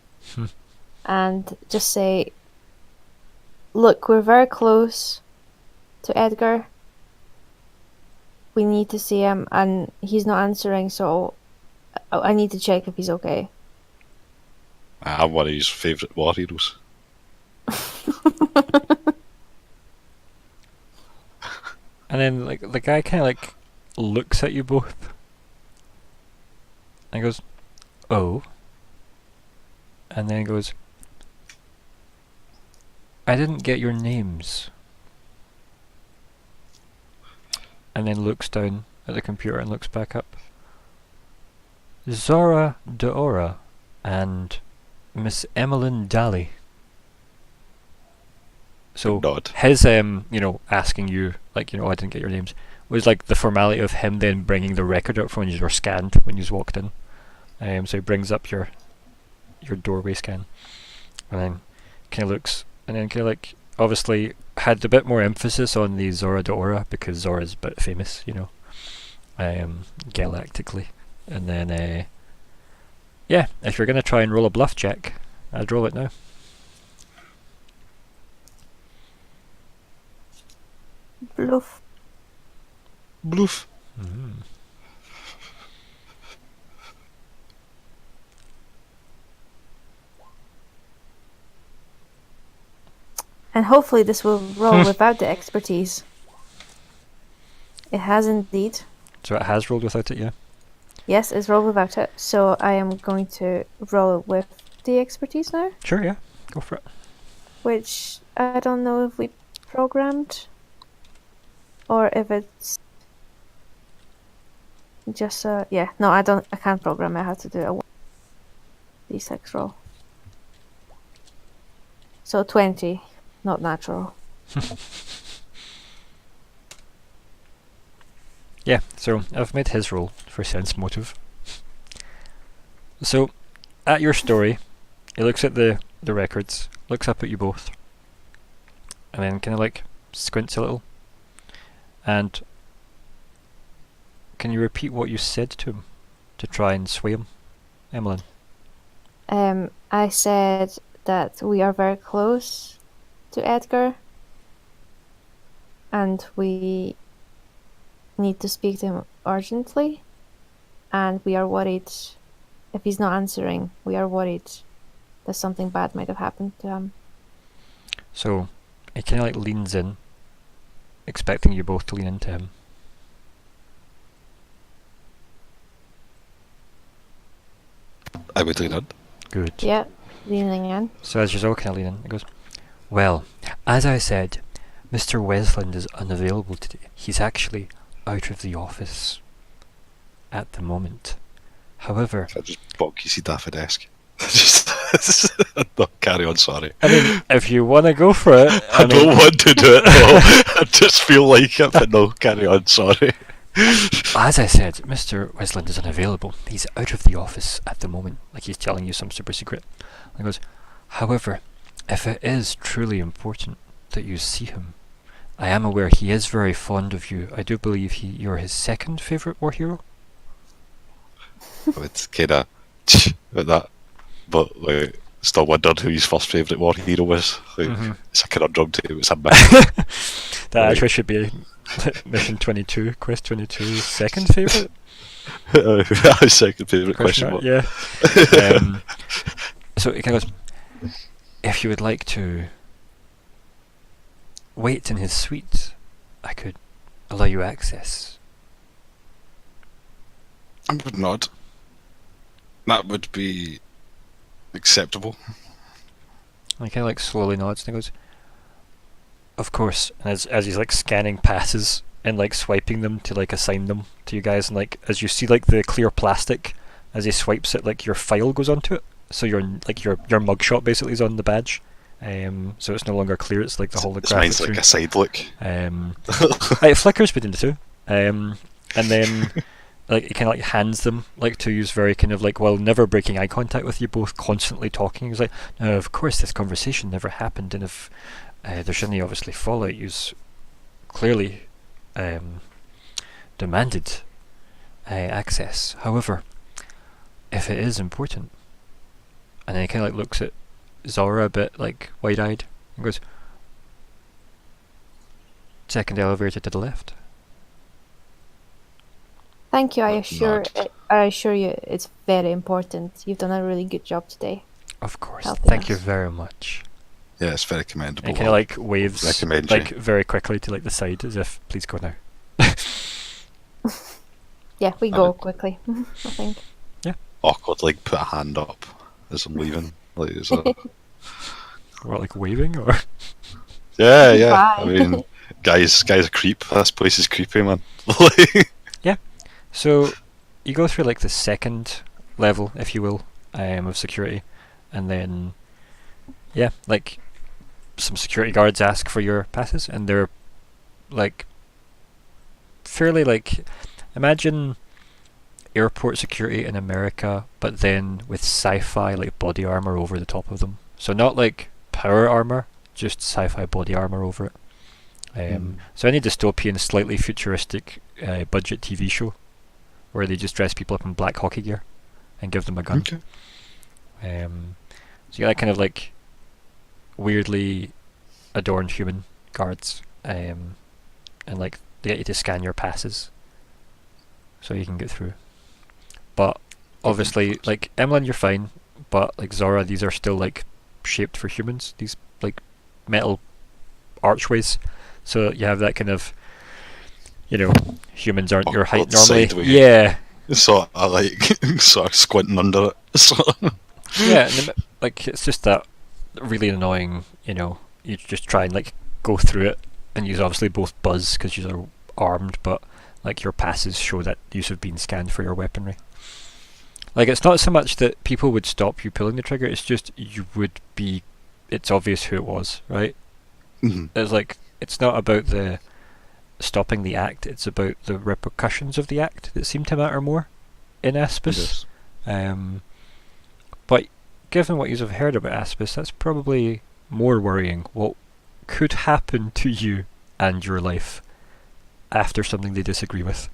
and just say, "Look, we're very close to Edgar. We need to see him, and he's not answering, so I need to check if he's okay." I'm one of his favourite war heroes. And then like the guy kind of like looks at you both and goes, "Oh," and then he goes, "I didn't get your names." And then looks down at the computer and looks back up. Zora, Daora, and Miss Emmelyn Dali. So Nod. his asking you, like, I didn't get your names, was like the formality of him then bringing the record up from when you were scanned when you walked in. So he brings up your doorway scan, and then kind of looks, and then kind of like obviously had a bit more emphasis on the Zora Daora because Zora's a bit famous, galactically. And then if you're gonna try and roll a bluff check, I'd roll it now. Bluff. Bluff. And hopefully this will roll without the expertise. It has indeed. So it has rolled without it, yeah? Yes, it's rolled without it. So I am going to roll with the expertise now, Sure, yeah. Go for it. which I don't know if we programmed or if it's just no, I can't program. I have to do a 1d6 roll. So 20, not natural. Yeah, so I've made his roll for sense motive. So, at your story, he looks at the records, looks up at you both, and then kind of like squints a little. And can you repeat what you said to him to try and sway him, Emmelyn? I said that we are very close to Edgar, and we need to speak to him urgently, and we are worried if he's not answering. We are worried that something bad might have happened to him. So he kind of like leans in, expecting you both to lean into him. I would lean in. Good. Yeah, leaning in. So as you're all kind of leaning, he goes, well, as I said, Mr. Wesland is unavailable today. He's actually out of the office at the moment. However... I just bonk you seat off a desk. No, carry on, sorry. I mean, if you want to go for it... I don't want to do it, no. I just feel like it, but no, carry on, sorry. As I said, Mr. Wesland is unavailable. He's out of the office at the moment, like he's telling you some super secret. And he goes, however, if it is truly important that you see him, I am aware he is very fond of you. I do believe you're his second favourite war hero. I would kind of like that, but like, still wondered who his first favourite war hero was. Like, it's a conundrum to it's a myth. That actually should be Mission 22, Quest 22's second favourite? Second favourite question mark. Yeah. So it kind of goes, if you would like to wait in his suite, I could allow you access. I would not. That would be acceptable. And he kind of like slowly nods and he goes, of course. And as he's like scanning passes and like swiping them to like assign them to you guys, and like as you see like the clear plastic as he swipes it, like your file goes onto it, so your mugshot basically is on the badge, so it's no longer clear, it's like the holographic. Mine's like a side look. It flickers between the two, and then like he kind of like hands them like to use very kind of like, while never breaking eye contact with you both, constantly talking. He's like, now of course this conversation never happened, and if there's any obviously fallout, you's clearly demanded access. However, if it is important, and then he kind of like looks at Zora a bit like wide-eyed and goes, second elevator to the left. Thank you. I assure you, it's very important. You've done a really good job today. Of course. Helping Thank us. you very much. Yeah, it's very commendable. And he kind of like waves Recommend like you. very quickly to like the side as if, please go now. Yeah, we go quickly, I think. Awkward, like put a hand up as I'm leaving. Like, is that... What, like waving or? Yeah, yeah. Bye. I mean, guy's a creep. This place is creepy, man. Yeah. So you go through like the second level, if you will, of security, and then yeah, like some security guards ask for your passes, and they're like fairly like, imagine airport security in America, but then with sci-fi like body armor over the top of them. So not like power armor, just sci-fi body armor over it. So any dystopian, slightly futuristic budget TV show where they just dress people up in black hockey gear and give them a gun. Okay. So you got that kind of like weirdly adorned human guards, and like they get you to scan your passes so you can get through. But obviously, like Emmelyn, you're fine, but like Zora, these are still like shaped for humans, these like metal archways, so you have that kind of, you know, humans aren't your height normally. Sideways. Yeah. So I like sort of squinting under it. So. Yeah, and like it's just that really annoying, you know, you just try and like go through it, and you obviously both buzz because you're armed, but like your passes show that you have been scanned for your weaponry. Like it's not so much that people would stop you pulling the trigger, it's just you would be, it's obvious who it was, right? Mm-hmm. It's like, it's not about the stopping the act. It's about the repercussions of the act that seem to matter more in Aspis. But given what you've heard about Aspis, that's probably more worrying. What could happen to you and your life after something they disagree with?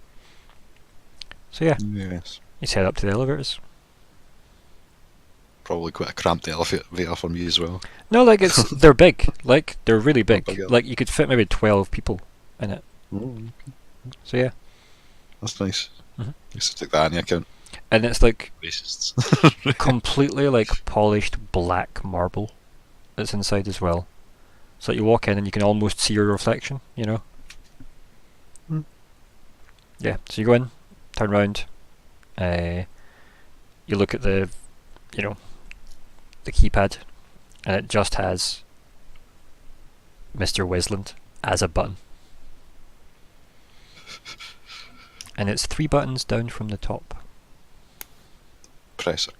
So yeah, Yes. you head up to the elevators. Probably quite a cramped elevator for me as well. No, like they're big. Like they're really big. big, yeah. Like you could fit maybe 12 people in it. So yeah, That's nice. Mhm. Used to take that into account. and it's like Racists. completely like polished black marble that's inside as well. So you walk in and you can almost see your reflection, you know? Mm. Yeah, so you go in, turn round, you look at the, you know, the keypad, and it just has Mr. Wesland as a button. And it's 3 buttons down from the top. Press it.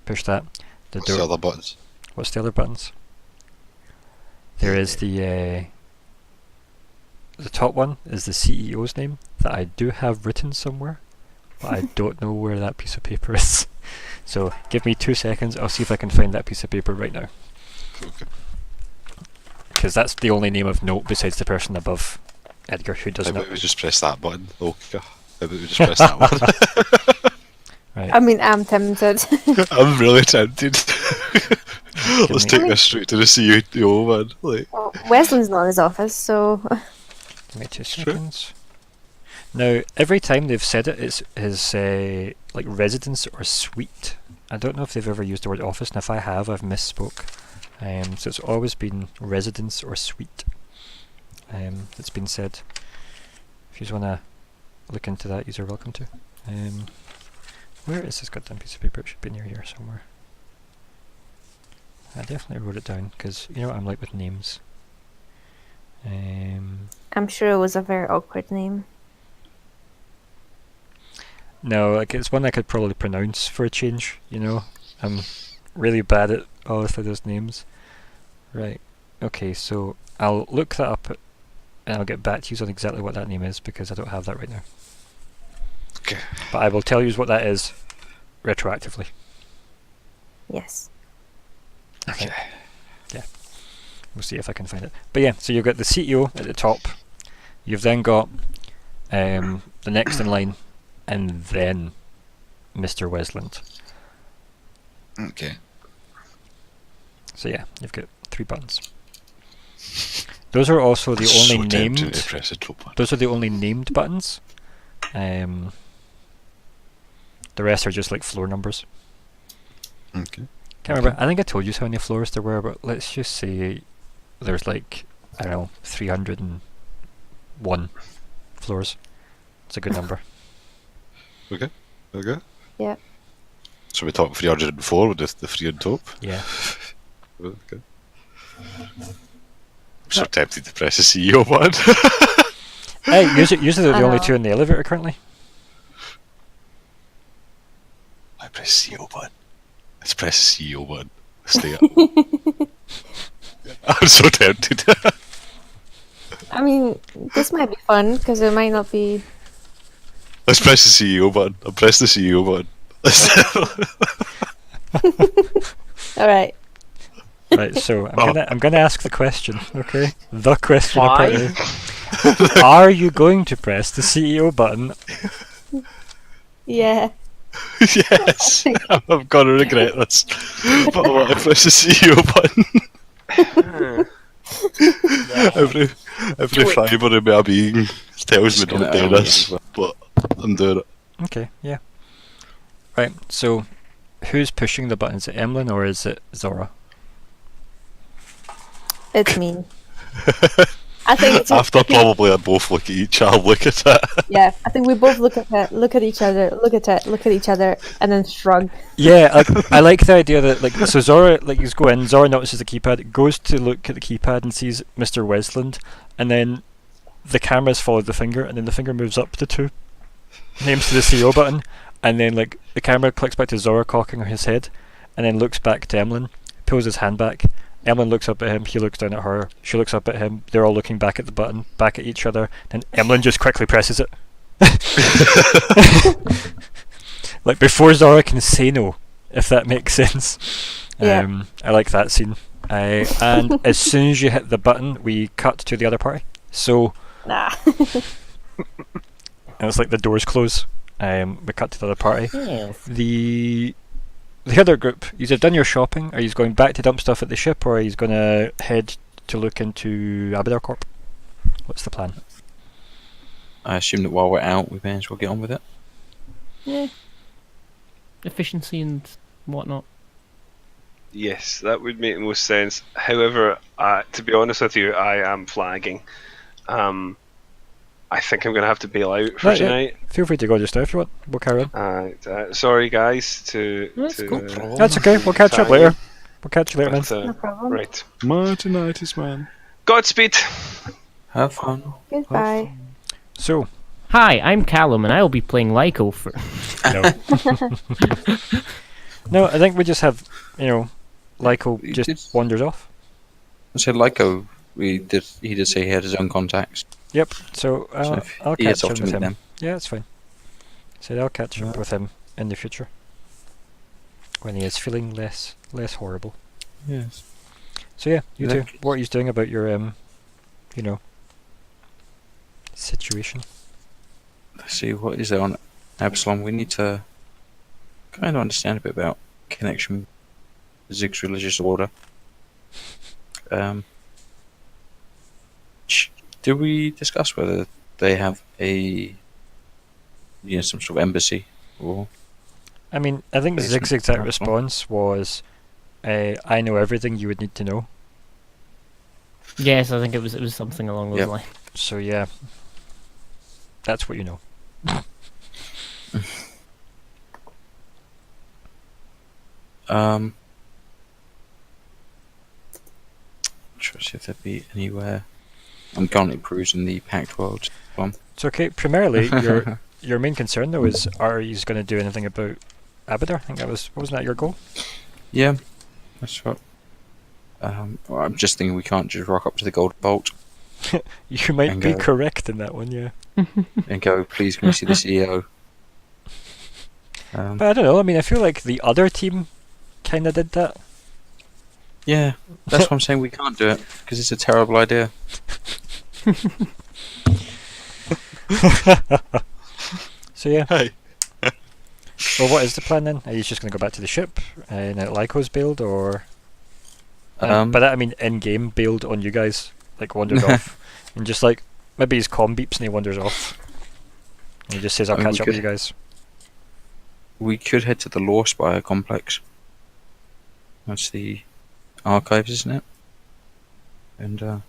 Push that. The What's the door. other buttons? What's the other buttons? There is the top one is the CEO's name that I do have written somewhere, but I don't know where that piece of paper is. So give me 2 seconds, I'll see if I can find that piece of paper right now. Okay. Because that's the only name of note besides the person above Edgar who How doesn't about know. we just press that button? Olka. How about we just press that one? Right. I mean, I'm tempted. I'm really tempted. Let's me- take this straight to the CEO, man. Like, Well, Weslin's not in his office, so Give me 2 True. seconds. Now, every time they've said it, it's his like residence or suite. I don't know if they've ever used the word office, and if I have, I've misspoke. So it's always been residence or suite. That's been said. If you want to look into that, you're welcome to. Where is this goddamn piece of paper? It should be near here somewhere. I definitely wrote it down because you know what I'm like with names. I'm sure it was a very awkward name. No, like it's one I could probably pronounce for a change, you know. I'm really bad at all of those names. Right. Okay, so I'll look that up and I'll get back to you on exactly what that name is because I don't have that right now. okay. But I will tell you what that is retroactively. Yes. Okay. Yeah. We'll see if I can find it. But yeah, so you've got the CEO at the top. You've then got the next in line, and then Mr. Wesland. Okay. So yeah, you've got 3 buttons. Those are also the So only tempted named. to press the top button. Those are the only named buttons. The rest are just like floor numbers. Okay. Can't remember. I think I told you how many floors there were, but let's just say there's like, I don't know, 301 floors. It's a good number. Okay. Yeah. So we talked 304 with the 3 on top. Yeah. Okay. I'm so tempted to press the CEO button. Hey, usually they're I the only know. 2 in the elevator currently. I press CEO button. Let's press the CEO button. Stay up. I'm so tempted. I mean, this might be fun because it might not be. Let's press the CEO button. I'll press the CEO button. All right. Right, so I'm gonna ask the question, okay? The question Why? apparently. Are you going to press the CEO button? Yeah. Yes. I'm gonna regret this. But I want to press the CEO button. every fibre of my being tells me Just get don't it do out, this, but I'm doing it. Okay, yeah. Right, so who's pushing the button? Is it Emmelyn or is it Zora? It's me. I think it's After probably I both look at each, I'll look at it. yeah. I think we both look at it, look at each other, look at it, look at each other, and then shrug. Yeah, like I like the idea that like so Zora like you go in, Zora notices the keypad, goes to look at the keypad and sees Mr. Wesland, and then the cameras follow the finger, and then the finger moves up to 2 names to the CEO button, and then like the camera clicks back to Zora cocking his head, and then looks back to Emmelyn, pulls his hand back, Emmelyn looks up at him, he looks down at her, she looks up at him, they're all looking back at the button, back at each other, then Emmelyn just quickly presses it. Like before Zora can say no, if that makes sense. Yeah. I like that scene. And as soon as you hit the button, we cut to the other party. So Nah. and it's like the doors close. We cut to the other party. Yes. The other group, you have done your shopping. Are you going back to dump stuff at the ship, or are you going to head to look into Abadar Corp? What's the plan? I assume that while we're out, we may as well get on with it. Yeah. Efficiency and whatnot. Yes, that would make the most sense. However, to be honest with you, I am flagging. I think I'm going to have to bail out for Right, yeah. tonight. Feel free to go just now if you want. We'll carry on. Sorry, guys. That's cool. That's okay. We'll catch up later. We'll catch you later, man. No problem. Right. Martinitis, man. Godspeed. Have fun. Goodbye. So, Hi, I'm Calum, and I'll be playing Lyko for. no. No, I think we just have, Lyko You just did- wanders off. I said Lyko, he did say he had his own contacts. Yep. So So if I'll he catch heads him off to with meet him. them. Yeah, it's fine. So I'll catch up with him in the future when he is feeling less horrible. Yes. So yeah, you two. Exactly. What are you doing about your situation? Let's see, what is there on Absalom? We need to kind of understand a bit about connection with Zigg's religious order. Did we discuss whether they have some sort of embassy or? I mean, I think Basement Zigg's exact perhaps, no? response was, "I know everything you would need to know." Yes, I think it was something along those Yep. lines. So yeah, that's what you know. Try to see if there'd be anywhere. I'm currently perusing the Packed World one. So okay, primarily your main concern though is, are you going to do anything about Abadar? I think wasn't that your goal? Yeah, that's right. Well, I'm just thinking we can't just rock up to the Gold Vault You might And be go. correct in that one, yeah. and go, please can we see the CEO? But I don't know. I mean, I feel like the other team kind of did that. Yeah, that's what I'm saying. We can't do it because it's a terrible idea. So yeah. Hey. Well, what is the plan then? Are you just going to go back to the ship and at Lyko's build, or? By that I mean in-game build on you guys, like wandered off, and just like maybe his comm beeps and he wanders off, and he just says, "I'll I mean, catch we up with you could- guys." We could head to the Law Spire complex. That's the archives, isn't it? And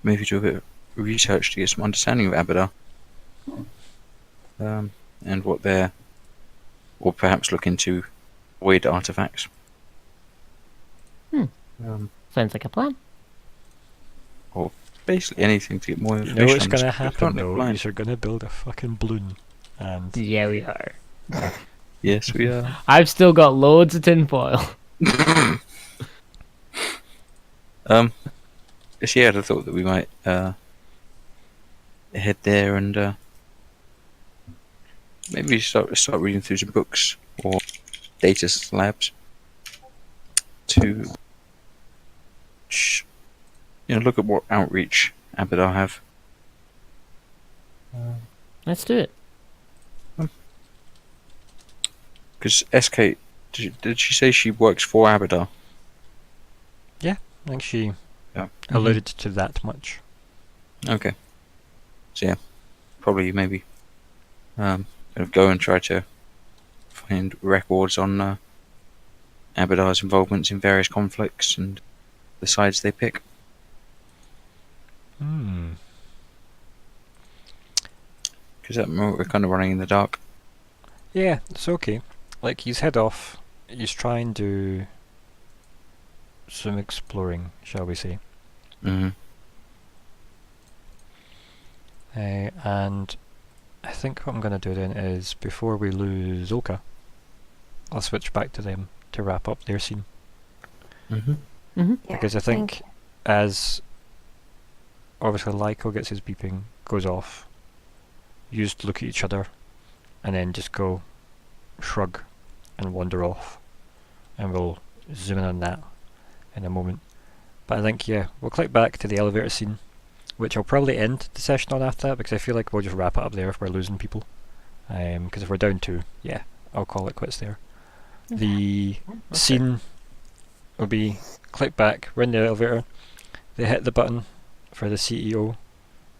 maybe do a bit of research to get some understanding of Abadar. And what they're... Or perhaps look into weird artifacts. Hmm. Um, Sounds like a plan. basically anything to get more You information. know what's on going to this. We're happen currently though? blind. You're going to build a fucking balloon, and Yeah, we are. Yes, we are. I've still got loads of tinfoil. So yeah, I thought that we might head there and maybe start reading through some books or data labs to look at what outreach Abadar have. Let's do it. Because SK, did she say she works for Abadar? I think she Yeah. alluded to that much. Okay. So yeah, probably maybe kind of go and try to find records on Abadar's involvements in various conflicts and the sides they pick. Hmm. Because we're kind of running in the dark. Yeah, it's okay. Like, he's head off. He's trying to do some exploring, shall we say. Mm-hmm. And I think what I'm going to do then is, before we lose Olka, I'll switch back to them to wrap up their scene. Mm-hmm. Yeah, Because I think as obviously Lyko gets his beeping, goes off, you just look at each other, and then just go shrug and wander off, and we'll zoom in on that in a moment. But I think we'll click back to the elevator scene, which I'll probably end the session on after that, because I feel like we'll just wrap it up there if we're losing people. Because if we're down 2, I'll call it quits there. The scene will be click back, we're in the elevator, they hit the button for the CEO,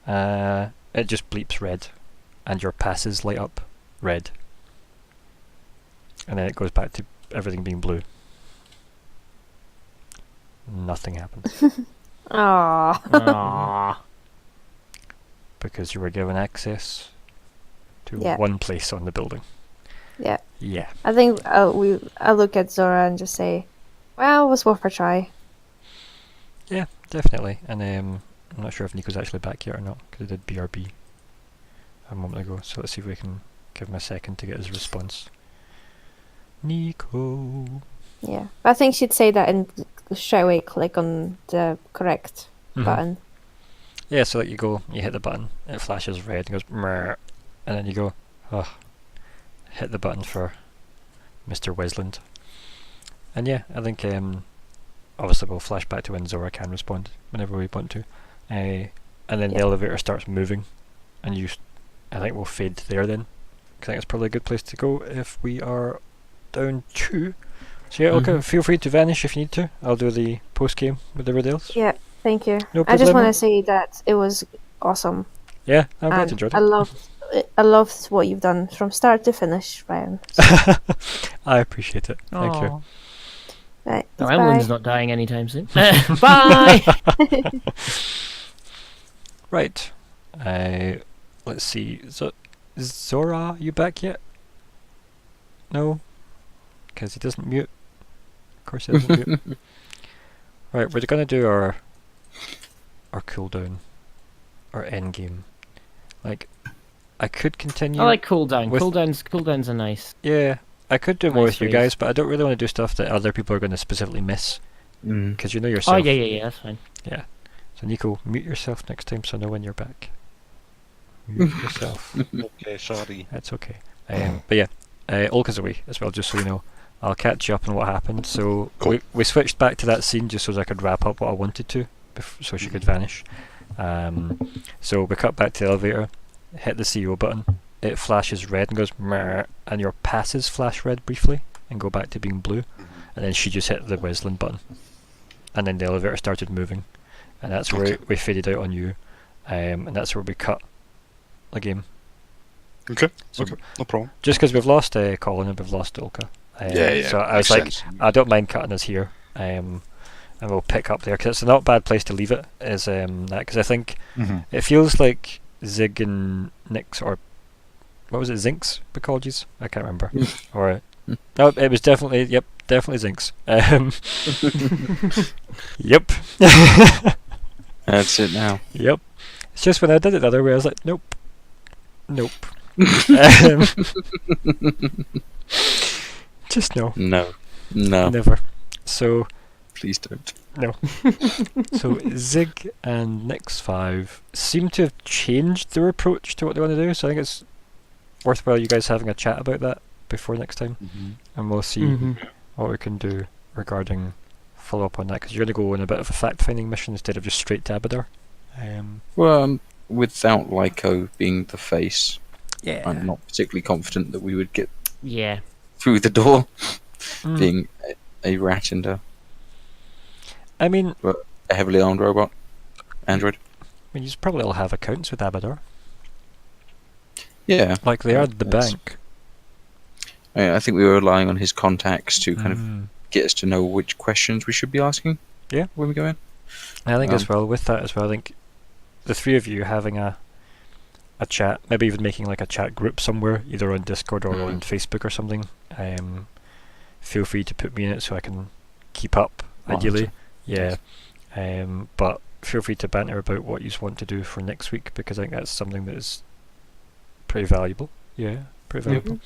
it just bleeps red, and your passes light up red. And then it goes back to everything being blue. Nothing happens. Aww. Because you were given access to Yeah. one place on the building. Yeah. Yeah. I think I'll look at Zora and just say, well, it was worth a try. Yeah, definitely. And I'm not sure if Nico's actually back yet or not, because he did BRB a moment ago. So let's see if we can give him a second to get his response. Nico. Yeah. But I think she'd say that and straight away click on the correct button. Yeah, so like you hit the button, it flashes red and goes meh, and then you go, hit the button for Mr. Wesland. And yeah, I think obviously we'll flash back to when Zora can respond whenever we want to. And then the elevator starts moving, and I think we'll fade there then. I think it's probably a good place to go if we are down 2. So yeah, okay, feel free to vanish if you need to. I'll do the post-game with everybody else. Yeah, thank you. No I just want problemo. to say that it was awesome. Yeah, I'm glad you And enjoyed it. I loved what you've done from start to finish, Ryan. I appreciate it. Thank you. Right, No, bye. Emmelyn's not dying anytime soon. Bye! Right. Let's see. Zora, you back yet? No? Because he doesn't mute. Of course he doesn't mute. Right, we're going to do our cooldown. Our end game. Like, I could continue. I like cooldown. with- Cooldowns are nice. Yeah, I could do more Nice with you phrase. guys, but I don't really want to do stuff that other people are going to specifically miss. Mm. Because you know Oh, yourself. yeah, that's fine. Yeah. So Nico, mute yourself next time so I know when you're back. Mute yourself. Okay, sorry. That's okay. But yeah, Olka's away as well, just so you know. I'll catch you up on what happened. So Cool. we switched back to that scene just so I could wrap up what I wanted to, so she could vanish. So we cut back to the elevator, hit the CEO button, it flashes red and goes meh, and your passes flash red briefly and go back to being blue, and then she just hit the Wesland button, and then the elevator started moving, and that's where we faded out on you, and that's where we cut the game. Okay, So okay, no problem. just because we've lost Colin and we've lost Olka. Yeah. So I was makes like, sense. I don't mind cutting us here, and we'll pick up there, because it's a not bad place to leave it, is that, because I think it feels like Zigg and Nick's, or what was it, Zink's apologies? I can't remember. Or no, it was definitely Zink's. Yep. That's it now. Yep. It's just when I did it the other way, I was like, nope. Just no. No. Never. So Please don't. So Zigg and Nyx 5 seem to have changed their approach to what they want to do, so I think it's worthwhile you guys having a chat about that before next time, and we'll see what we can do regarding follow up on that, because you're going to go on a bit of a fact finding mission instead of just straight to Abadar. Well, without Lyko being the face, Yeah. I'm not particularly confident that we would get Yeah. through the door, Mm. being a rat and a I heavily armed robot. Android. mean, you probably all have accounts with Abadar. Yeah. Like, they are the Yes. bank. I think we were relying on his contacts to kind of Mm. get us to know which questions we should be asking. Yeah. When we go in. I think as well, with that as well, I think the three of you having a chat, maybe even making like a chat group somewhere, either on Discord or on Facebook or something, feel free to put me in it so I can keep up, ideally. Yeah. But feel free to banter about what you want to do for next week, because I think that's something that is pretty valuable. Yeah, pretty valuable.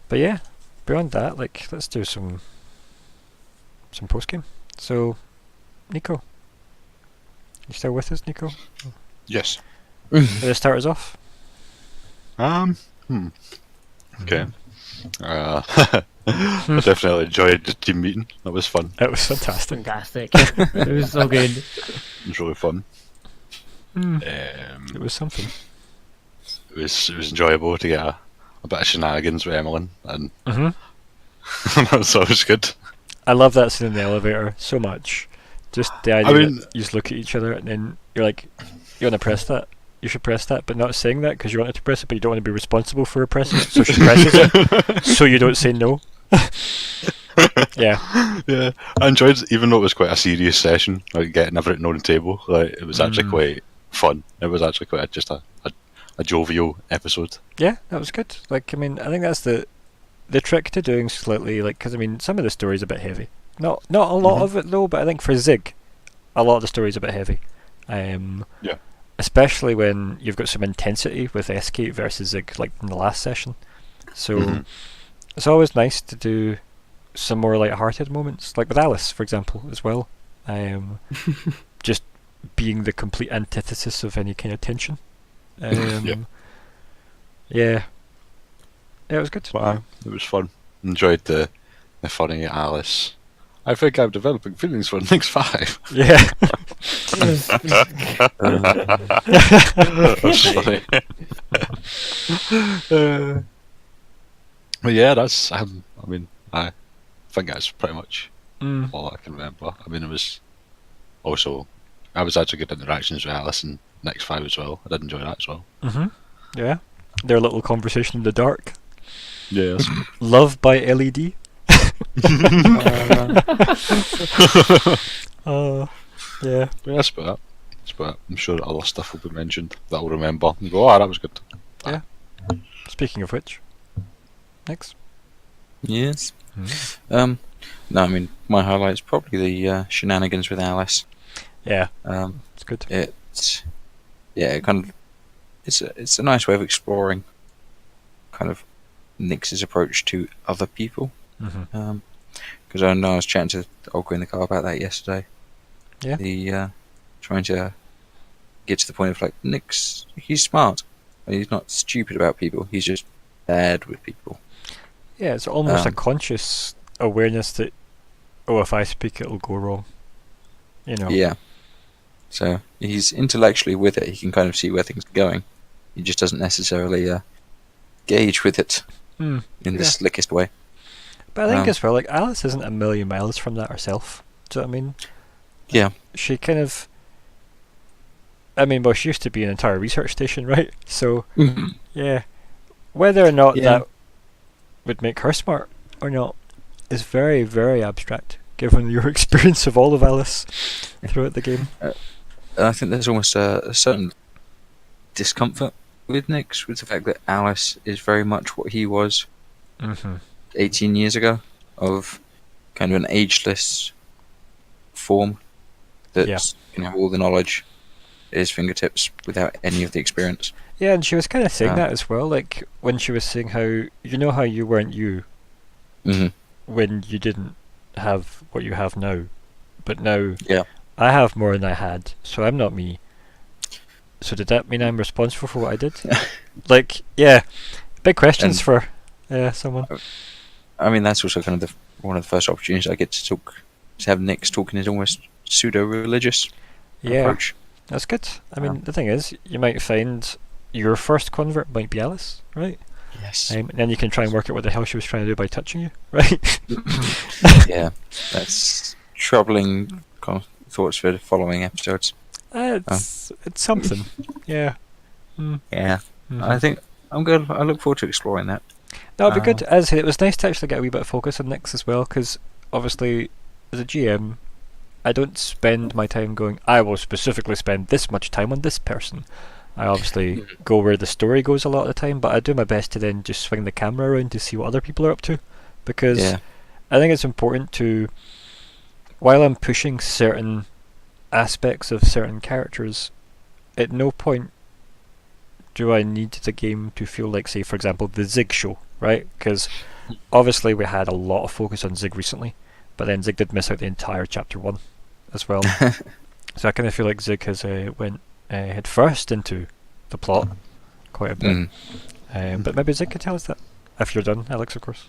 But yeah, beyond that, like, let's do some some post game. So, Nico, you still with us, Nico? Yes. Let's start us off. Okay. I definitely enjoyed the team meeting. That was fun. It was fantastic. Fantastic. It was so good. It was really fun. It was something. It was enjoyable to get a bit of shenanigans with Emmelyn, and so it was good. I love that scene in the elevator so much. Just the idea that you just look at each other and then you're like, you want to press that? You should press that, but not saying that because you want her to press it, but you don't want to be responsible for her pressing it, so she presses it, so you don't say no. Yeah. I enjoyed it, even though it was quite a serious session, like getting everything on the table. Like it was actually quite fun. It was actually quite just a jovial episode. Yeah, that was good. Like, I mean, I think that's the trick to doing slightly, like, because I mean, some of the story's a bit heavy. Not a lot of it though, but I think for Zigg, a lot of the story's a bit heavy. Yeah. Especially when you've got some intensity with Escape versus Zigg, like in the last session. So it's always nice to do some more light-hearted moments, like with Alice, for example, as well. Just being the complete antithesis of any kind of tension. Yeah, it was good. But, it was fun. Enjoyed the funny Alice. I think I'm developing feelings for the next 5. Yeah. That's funny. But yeah, that's. I mean, I think that's pretty much all I can remember. I mean, it was also. I was actually good interactions with Alice in next 5 as well. I did enjoy that as well. Yeah. Their little conversation in the dark. Yes. Love by LED. Yeah. Yes, but I'm sure that other stuff will be mentioned that I'll remember and go, that was good. Yeah. Speaking of which, next. Yes. No, I mean my highlight's probably the shenanigans with Alice. Yeah. It's good. It's a nice way of exploring kind of Nyx's approach to other people. Because I know I was chatting to Olka in the car about that yesterday. Yeah. The trying to get to the point of like Nyx, he's smart. He's not stupid about people. He's just bad with people. Yeah, it's almost a conscious awareness that, if I speak, it'll go wrong. You know. Yeah. So he's intellectually with it. He can kind of see where things are going. He just doesn't necessarily gauge with it in the slickest way. But I think as well, like Alice isn't a million miles from that herself. Do you know what I mean? Yeah. She kind of. I mean, well, she used to be an entire research station, right? So, yeah. Whether or not that would make her smart or not is very, very abstract, given your experience of all of Alice throughout the game. I think there's almost a certain discomfort with Nyx, with the fact that Alice is very much what he was 18 years ago, of kind of an ageless form that can have all the knowledge at his fingertips without any of the experience. Yeah, and she was kind of saying that as well, like when she was saying how you weren't you when you didn't have what you have now, but now I have more than I had, so I'm not me. So did that mean I'm responsible for what I did? Like, big questions for someone. I mean, that's also kind of one of the first opportunities I get to have Nyx talking his almost pseudo-religious approach. That's good. I mean, the thing is, you might find your first convert might be Alice, right? Yes. And then you can try and work out what the hell she was trying to do by touching you, right? Yeah, that's troubling thoughts for the following episodes. It's something. Yeah. Yeah. I think I'm good. I look forward to exploring that. That would be good. As I said, it was nice to actually get a wee bit of focus on Nyx as well, because obviously, as a GM, I don't spend my time going, I will specifically spend this much time on this person. I obviously go where the story goes a lot of the time, but I do my best to then just swing the camera around to see what other people are up to, because I think it's important to, while I'm pushing certain aspects of certain characters, at no point do I need the game to feel like, say, for example, the Zigg show, right? Because obviously we had a lot of focus on Zigg recently, but then Zigg did miss out the entire chapter 1 as well. So I kind of feel like Zigg has went head first into the plot quite a bit. But maybe Zigg could tell us that if you're done, Alex, of course.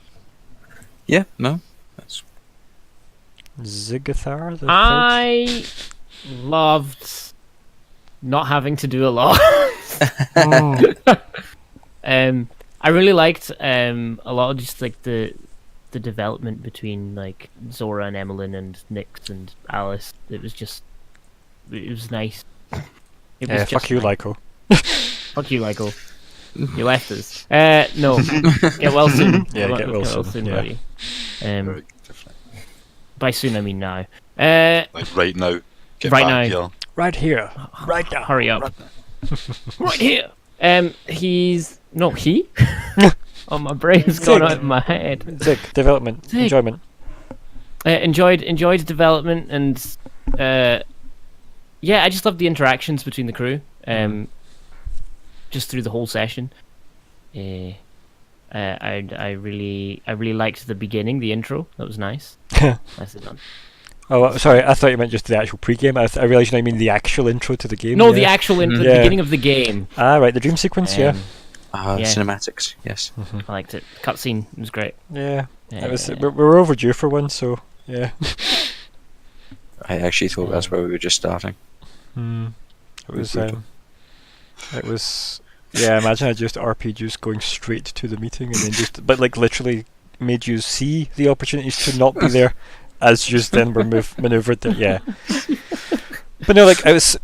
Yeah, no. That's Ziggathar the I loved not having to do a lot. I really liked a lot of just like the development between like Zora and Emmelyn and Nyx and Alice. It was nice. It was fuck you, nice. Lyko. Fuck you, Lyko. You left us. No. Get well soon. Yeah, get well soon, yeah. buddy. Very different. By soon I mean now. Like right now. Get Right back now. here. Right here. Right now. Hurry up. Right here. He's no he. Oh, my brain's gone out of my head. Zigg, development, Zigg. enjoyment. Enjoyed development and yeah, I just loved the interactions between the crew. Just through the whole session. I really liked the beginning, the intro. That was nice. Nicely done. Oh, sorry, I thought you meant just the actual pre-game. I realised you now mean the actual intro to the game. No, yeah. the actual intro, the Yeah. beginning of the game. Ah, right, the dream sequence, yeah. Yeah. cinematics, yes. I liked it. Cutscene was great. Yeah, we're overdue for one, so yeah. I actually thought that's where we were just starting. It was yeah, imagine I just RPGs going straight to the meeting and then but like literally made you see the opportunities to not be there as you then were manoeuvred there. Yeah. But no, like it's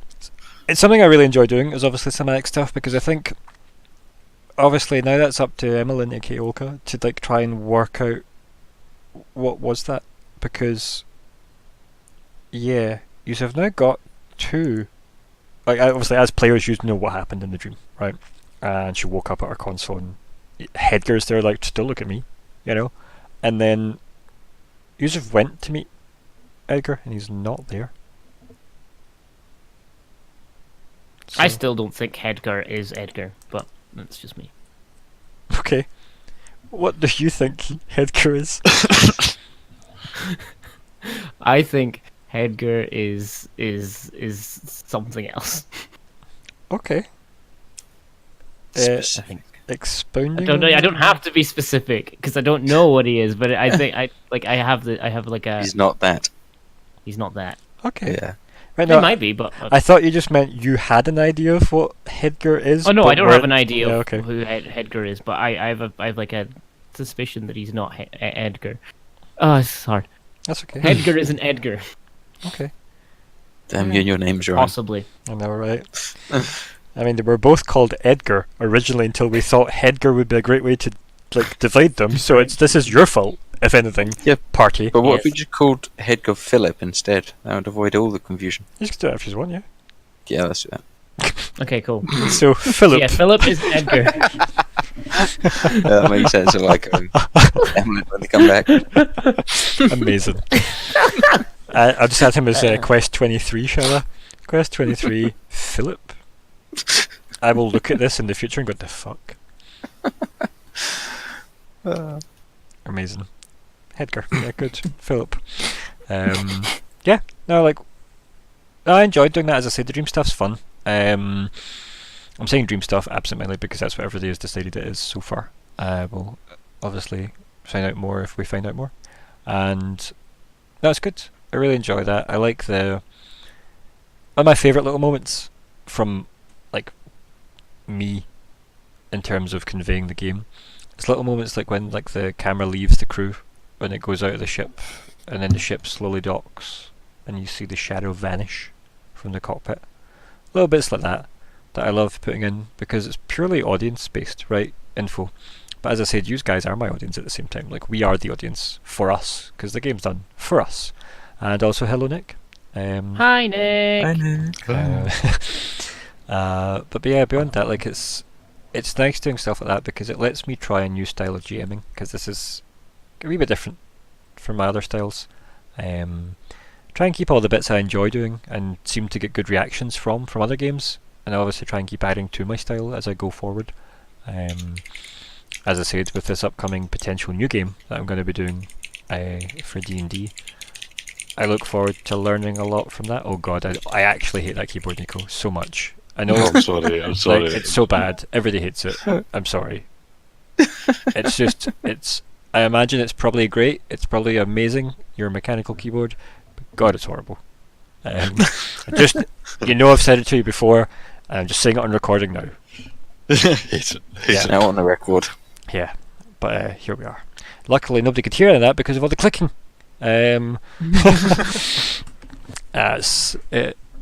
something I really enjoy doing is obviously cinematic stuff, because I think obviously now that's up to Emmelyn aka Olka to like try and work out what was that, because yeah, you have now got two. Like obviously, as players, you know what happened in the dream, right? And she woke up at her console, and Hedgar's there, like, still look at me, you know. And then Yusuf went to meet Edgar, and he's not there. I So- still don't think Edgar is Edgar, but that's just me. Okay. What do you think Edgar is? I think Edgar is something else. Okay. Specific. Expounding. I don't know. on I that? don't have to be specific because I don't know what he is, but I think I have like a. He's not that. He's not that. Okay. Yeah. Right, He no, might be, but I thought you just meant you had an idea of what Hedgar is. oh no, but I don't have weren't- an idea Yeah, of okay. who Edgar is, but I have like a suspicion that he's not Edgar. Oh, it's hard. That's okay. Edgar isn't Edgar, Okay. Damn you and your name's wrong. possibly. I know, right? I mean, they were both called Edgar originally until we thought Hedgar would be a great way to like divide them. So this is your fault, if anything. Yep. Party. But what Yes. if we just called Hedgar Philip instead? That would avoid all the confusion. You can do it if you want, yeah. Yeah, let's do that. Okay, cool. So Philip. Yeah, Philip is Edgar. That makes sense. I like Emily when they come back. Amazing. I'll just add him as Quest 23, shall I? Quest 23, Philip. I will look at this in the future and go, the fuck? Amazing. Hedgar. Yeah, good. Philip. Yeah, no, like, I enjoyed doing that. As I said, the dream stuff's fun. I'm saying dream stuff absentmindedly because that's what everybody has decided it is so far. We'll obviously find out more if we find out more. And that's good. I really enjoy that. I like one of my favourite little moments from like me in terms of conveying the game. It's little moments like when like the camera leaves the crew when it goes out of the ship and then the ship slowly docks and you see the shadow vanish from the cockpit. Little bits like that I love putting in because it's purely audience based, right? Info. But as I said, you guys are my audience at the same time. Like, we are the audience for us because the game's done for us. And also, hello, Nick. Hi, Nick. But yeah, beyond that, like it's nice doing stuff like that because it lets me try a new style of GMing because this is a wee bit different from my other styles. Try and keep all the bits I enjoy doing and seem to get good reactions from other games, and I obviously try and keep adding to my style as I go forward. As I said, with this upcoming potential new game that I'm going to be doing for D&D. I look forward to learning a lot from that. Oh god, I actually hate that keyboard, Nico, so much. I know. I'm sorry. I'm sorry. Like, it's so bad. Everybody hates it. I'm sorry. It's just, I imagine it's probably great. It's probably amazing. Your mechanical keyboard. But god, it's horrible. Just, I've said it to you before. And I'm just saying it on recording now. Hate it. Now on the record. Yeah, but here we are. Luckily, nobody could hear any of that because of all the clicking.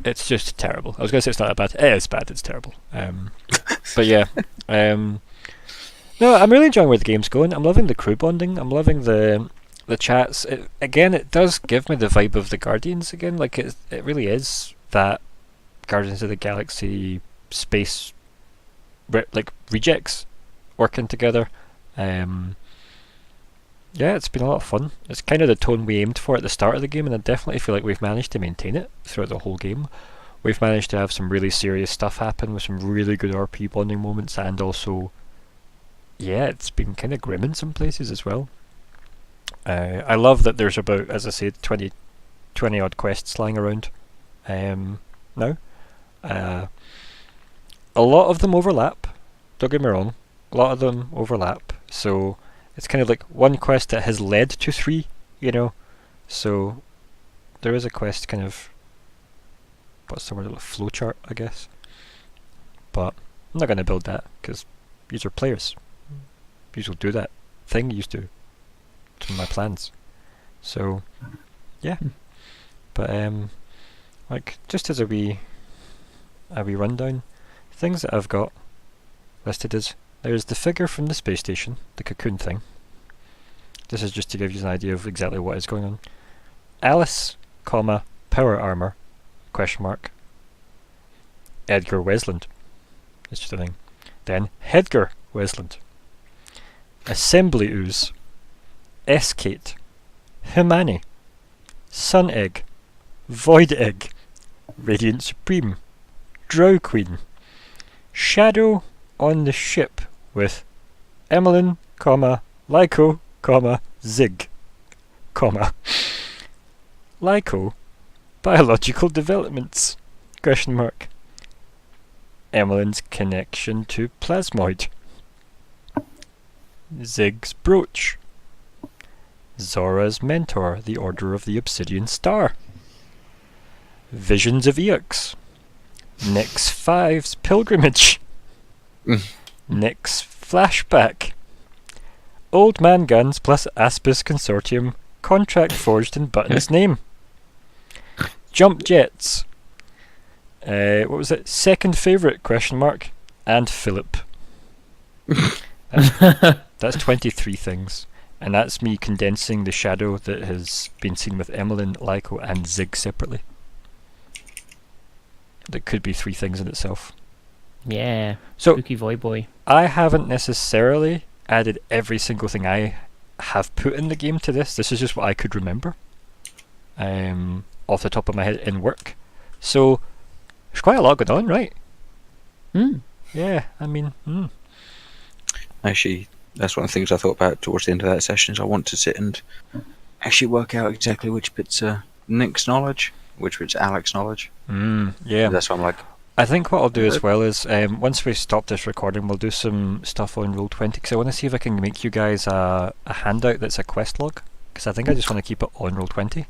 It's just terrible. I was going to say it's not that bad. It is bad. It's terrible. But yeah. No, I'm really enjoying where the game's going. I'm loving the crew bonding. I'm loving the chats. It does give me the vibe of the Guardians again. Like it really is that Guardians of the Galaxy space rejects working together. Yeah, it's been a lot of fun. It's kind of the tone we aimed for at the start of the game, and I definitely feel like we've managed to maintain it throughout the whole game. We've managed to have some really serious stuff happen with some really good RP bonding moments, and also, yeah, it's been kind of grim in some places as well. I love that there's about, as I said, 20 odd quests lying around now. A lot of them overlap, don't get me wrong, a lot of them overlap, so it's kind of like one quest that has led to 3, so there is a quest kind of, what's the word, a flowchart, I guess, but I'm not going to build that, because these are players. These will do that thing used to my plans, so yeah. But like, just as a wee rundown, things that I've got listed is, there's the figure from the space station, the cocoon thing. This is just to give you an idea of exactly what is going on. Alice, power armor, ? Edgar Wesland. It's just a thing. Then Hedgar Wesland. Assembly Ooze. S-Kate. Himani. Sun Egg. Void Egg. Radiant Supreme. Drow Queen. Shadow on the ship with Emmelyn, Lyko, Zigg, Lyko, biological developments, ? Emmelyn's connection to Plasmoid, Zigg's brooch, Zora's mentor, the Order of the Obsidian Star, Visions of Eox, Nyx 5's pilgrimage, Nyx flashback, Old Man Guns plus Aspis Consortium, contract forged in Button's name, Jump Jets, what was it, second favourite, ? And Philip. That's 23 things, and that's me condensing the shadow that has been seen with Emmelyn, Lyko and Zigg separately. That could be 3 things in itself. Yeah, so spooky void boy. I haven't necessarily added every single thing I have put in the game to this. This is just what I could remember off the top of my head in work. So there's quite a lot going on, right? Yeah, I mean, Actually, that's one of the things I thought about towards the end of that session, is I want to sit and actually work out exactly which bits are Nick's knowledge, which bits are Alex's knowledge. Yeah. That's why I'm like, I think what I'll do as well is, once we stop this recording, we'll do some stuff on Roll20, because I want to see if I can make you guys a handout that's a quest log, because I think I just want to keep it on Roll20.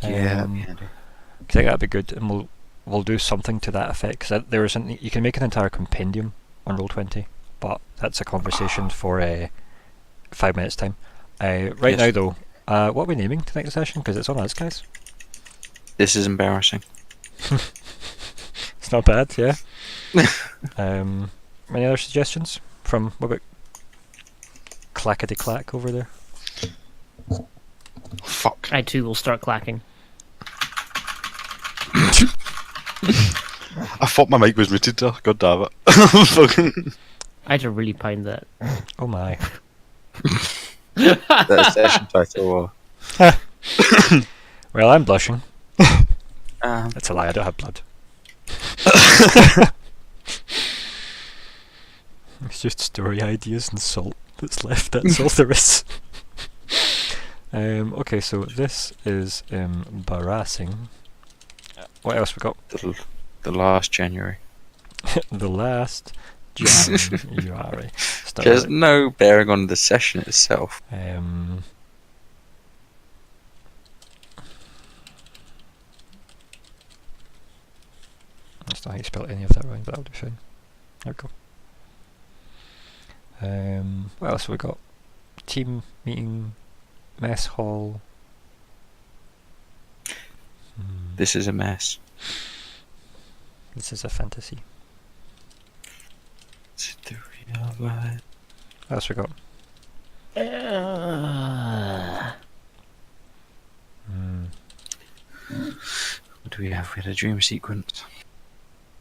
yeah, that'd be handy. I think that'd be good, and we'll do something to that effect, because you can make an entire compendium on Roll20, but that's a conversation for 5 minutes time. Right now though, what are we naming tonight's session, because it's on us, guys? This is embarrassing. It's not bad, yeah. Any other suggestions from, what about Clackety Clack over there? Fuck. I too will start clacking. I thought my mic was muted there. God damn it. Fucking. I had to really pound that. Oh my. That's session title. Well, I'm blushing. Um, That's a lie, I don't have blood. It's just story ideas and salt that's left, that's all there is. Okay, so this is embarrassing. What else we got? The last January. The last January. There's no bearing on the session itself. That's not how you spell any of that wrong, but that'll do fine. There we go. What else have we got? Team meeting, mess hall. This is a mess. This is a fantasy. Is it the real life? What else we got? What do we have? We had a dream sequence.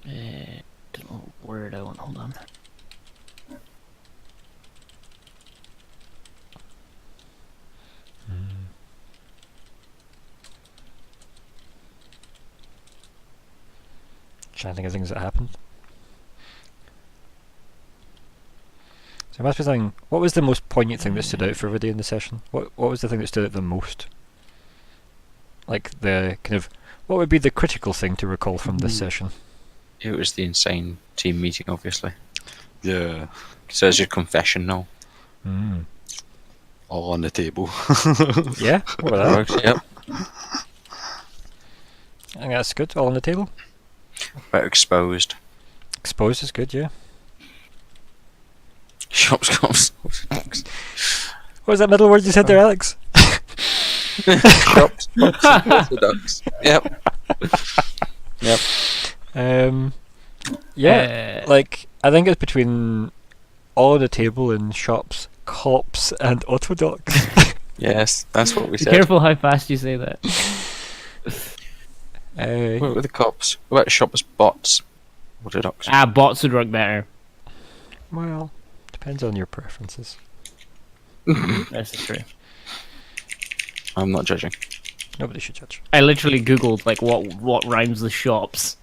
Don't know word I want. Hold on. Trying to think of things that happened. So there must be something. What was the most poignant thing that stood out for everybody in the session? What was the thing that stood out the most? Like the kind of what would be the critical thing to recall from this session? It was the insane team meeting, obviously. Yeah. So it's your confession now. All on the table. Yeah, what about that? Yep. I think that's good. All on the table. But exposed. Exposed is good, yeah. Shops cops. What was that middle word you said there, Alex? Shops orthodox. Yep. Yep. Yeah, like I think it's between all on the table and shops, cops, and orthodox. Yes, that's what we Be said. careful how fast you say that. What were the cops? What about shops, bots, orthodox? Bots would work better. Well, depends on your preferences. That's true. I'm not judging. Nobody should judge. I literally googled like what rhymes with shops.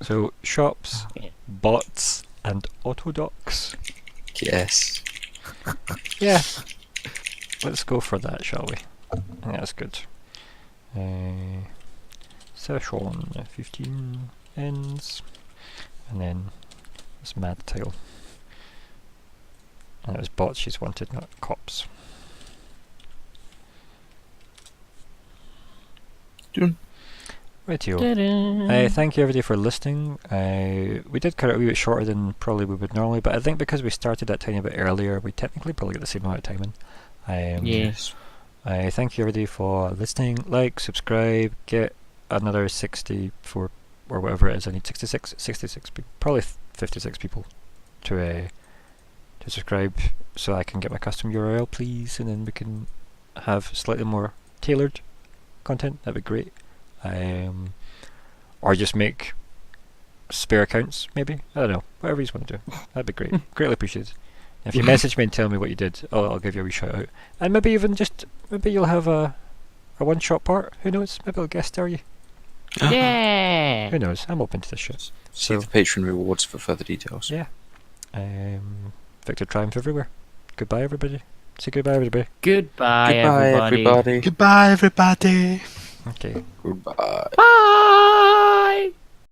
So shops, Yeah. bots, and orthodox. Yes. Yeah. Let's go for that, shall we? I think that's good. Session 15 ends, and then this mad title. And it was bots she's wanted, not cops. Done. Rightio. Thank you everybody for listening. We did cut it a wee bit shorter than probably we would normally, but I think because we started that tiny bit earlier, we technically probably get the same amount of time in. Yes. Thank you everybody for listening. Like, subscribe, get another 64 or whatever it is. I need 66 people, probably 56 people to subscribe, so I can get my custom URL, please, and then we can have slightly more tailored content. That'd be great. Or just make spare accounts, maybe. I don't know. Whatever you want to do. That'd be great. Greatly appreciated. If you message me and tell me what you did, I'll give you a wee shout out. And maybe even maybe you'll have a one-shot part. Who knows? Maybe I'll guest star you. Yeah. Who knows? I'm open to this shit. See So- the patron rewards for further details. Yeah. Viktor triumph everywhere. Goodbye, everybody. Say goodbye, everybody. Goodbye, Goodbye, everybody. Goodbye, everybody. Okay. Goodbye. Bye.